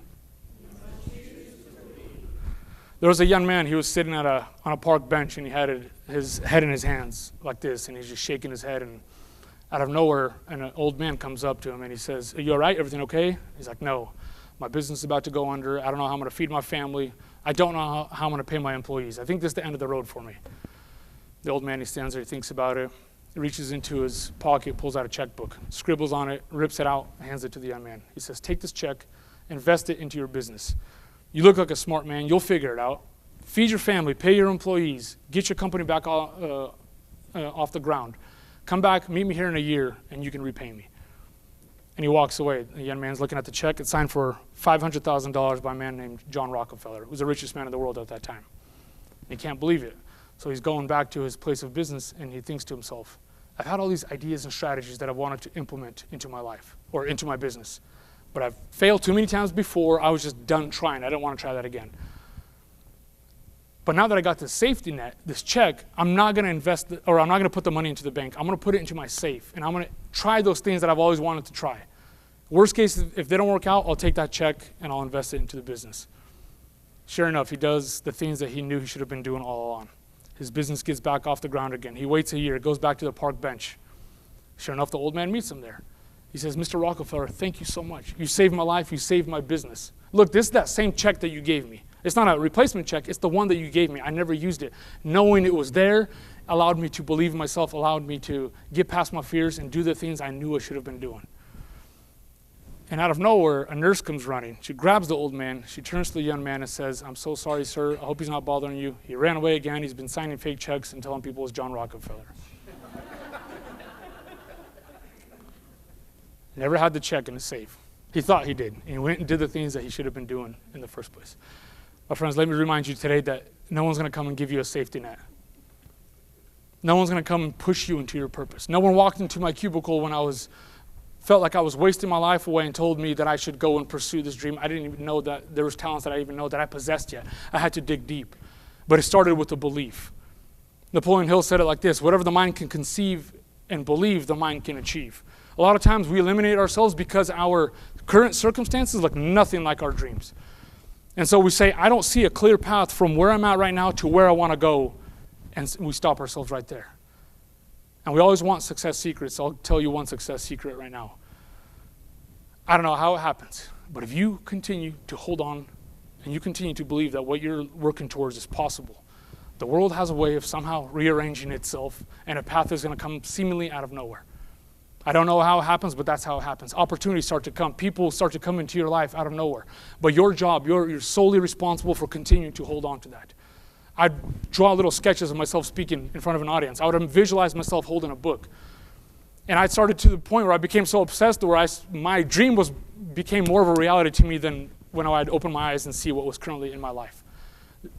There was a young man, he was sitting on a park bench, and he had his head in his hands like this, and he's just shaking his head, and out of nowhere, an old man comes up to him, and he says, are you all right? Everything okay? He's like, no. My business is about to go under. I don't know how I'm going to feed my family. I don't know how I'm going to pay my employees. I think this is the end of the road for me. The old man, he stands there, he thinks about it, he reaches into his pocket, pulls out a checkbook, scribbles on it, rips it out, hands it to the young man. He says, take this check, invest it into your business. You look like a smart man. You'll figure it out. Feed your family. Pay your employees. Get your company back off the ground. Come back, meet me here in a year, and you can repay me. And he walks away. The young man's looking at the check. It's signed for $500,000 by a man named John Rockefeller, who was the richest man in the world at that time. And he can't believe it. So he's going back to his place of business, and he thinks to himself, I've had all these ideas and strategies that I've wanted to implement into my life or into my business. But I've failed too many times before. I was just done trying. I didn't want to try that again. But now that I got this safety net, this check, I'm not going to invest, or I'm not going to put the money into the bank. I'm going to put it into my safe, and I'm going to try those things that I've always wanted to try. Worst case, if they don't work out, I'll take that check and I'll invest it into the business. Sure enough, he does the things that he knew he should have been doing all along. His business gets back off the ground again. He waits a year, goes back to the park bench. Sure enough, the old man meets him there. He says, Mr. Rockefeller, thank you so much. You saved my life. You saved my business. Look, this is that same check that you gave me. It's not a replacement check. It's the one that you gave me. I never used it. Knowing it was there allowed me to believe in myself, allowed me to get past my fears and do the things I knew I should have been doing. And out of nowhere, a nurse comes running. She grabs the old man. She turns to the young man and says, I'm so sorry, sir. I hope he's not bothering you. He ran away again. He's been signing fake checks and telling people it's John Rockefeller. Never had the check in his safe. He thought he did. And he went and did the things that he should have been doing in the first place. My friends, let me remind you today that no one's going to come and give you a safety net. No one's going to come and push you into your purpose. No one walked into my cubicle when felt like I was wasting my life away and told me that I should go and pursue this dream. I didn't even know that there was talents that I didn't even know that I possessed yet. I had to dig deep. But it started with a belief. Napoleon Hill said it like this: whatever the mind can conceive and believe, the mind can achieve. A lot of times we eliminate ourselves because our current circumstances look nothing like our dreams. And so we say, I don't see a clear path from where I'm at right now to where I want to go, and we stop ourselves right there. And we always want success secrets. I'll tell you one success secret right now. I don't know how it happens, but if you continue to hold on and you continue to believe that what you're working towards is possible, the world has a way of somehow rearranging itself, and a path is going to come seemingly out of nowhere. I don't know how it happens, but that's how it happens. Opportunities start to come. People start to come into your life out of nowhere. But your job, you're solely responsible for continuing to hold on to that. I'd draw little sketches of myself speaking in front of an audience. I would visualize myself holding a book. And I started to the point where I became so obsessed where my dream became more of a reality to me than when I'd open my eyes and see what was currently in my life.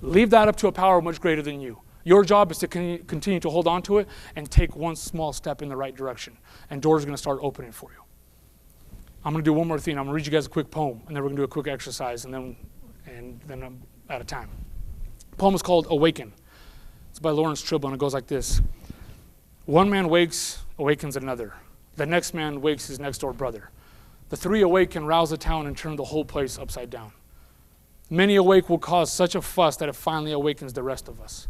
Leave that up to a power much greater than you. Your job is to continue to hold on to it and take one small step in the right direction. And doors are going to start opening for you. I'm going to do one more thing. I'm going to read you guys a quick poem, and then we're going to do a quick exercise, and then I'm out of time. The poem is called Awaken. It's by Lawrence Tribble, and it goes like this. One man wakes, awakens another. The next man wakes his next door brother. The three awake and rouse the town and turn the whole place upside down. Many awake will cause such a fuss that it finally awakens the rest of us.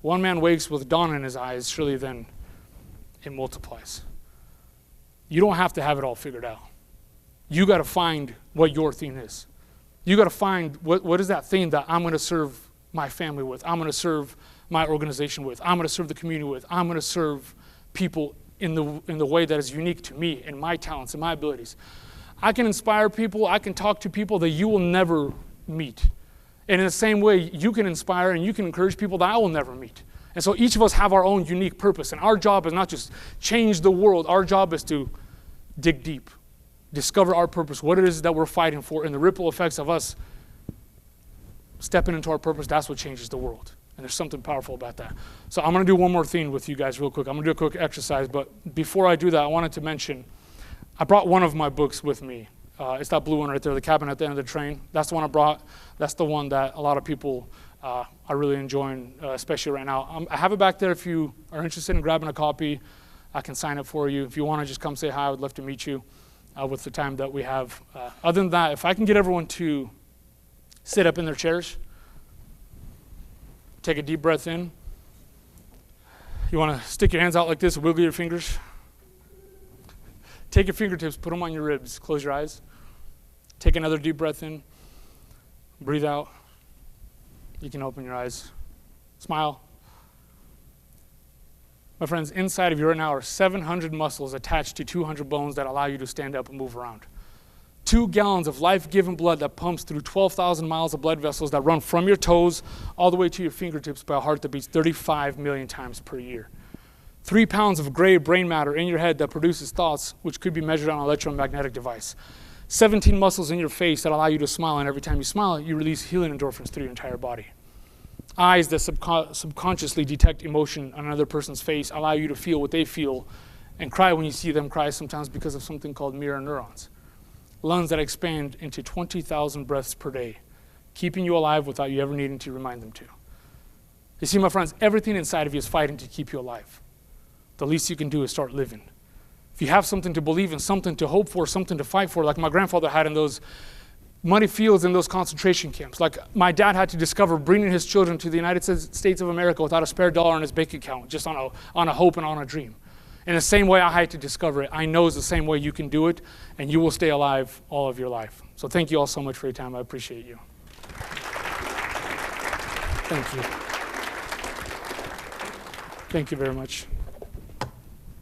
One man wakes with dawn in his eyes, surely then it multiplies. You don't have to have it all figured out. You got to find what your thing is. You got to find what is that thing that I'm going to serve my family with. I'm going to serve my organization with. I'm going to serve the community with. I'm going to serve people in the way that is unique to me and my talents and my abilities. I can inspire people. I can talk to people that you will never meet. And in the same way, you can inspire and you can encourage people that I will never meet. And so each of us have our own unique purpose. And our job is not just change the world. Our job is to dig deep, discover our purpose, what it is that we're fighting for, and the ripple effects of us stepping into our purpose, that's what changes the world. And there's something powerful about that. So I'm going to do one more thing with you guys real quick. I'm going to do a quick exercise. But before I do that, I wanted to mention, I brought one of my books with me. It's that blue one right there, The Cabin at the End of the Train. That's the one I brought. That's the one that a lot of people are really enjoying, especially right now. I have it back there if you are interested in grabbing a copy. I can sign it for you. If you want to just come say hi, I would love to meet you with the time that we have. Other than that, if I can get everyone to sit up in their chairs, take a deep breath in. You want to stick your hands out like this, wiggle your fingers. Take your fingertips, put them on your ribs, close your eyes. Take another deep breath in. Breathe out. You can open your eyes. Smile. My friends, inside of you right now are 700 muscles attached to 200 bones that allow you to stand up and move around. 2 gallons of life-giving blood that pumps through 12,000 miles of blood vessels that run from your toes all the way to your fingertips by a heart that beats 35 million times per year. 3 pounds of gray brain matter in your head that produces thoughts which could be measured on an electromagnetic device. 17 muscles in your face that allow you to smile, and every time you smile, you release healing endorphins through your entire body. Eyes that subconsciously detect emotion on another person's face allow you to feel what they feel and cry when you see them cry, sometimes because of something called mirror neurons. lungs that expand into 20,000 breaths per day, keeping you alive without you ever needing to remind them to. You see, my friends, everything inside of you is fighting to keep you alive. The least you can do is start living. If you have something to believe in, something to hope for, something to fight for, like my grandfather had in those muddy fields in those concentration camps, like my dad had to discover bringing his children to the United States of America without a spare dollar in his bank account, just on a hope and on a dream. In the same way I had to discover it, I know it's the same way you can do it, and you will stay alive all of your life. So thank you all so much for your time. I appreciate you. Thank you. Thank you very much.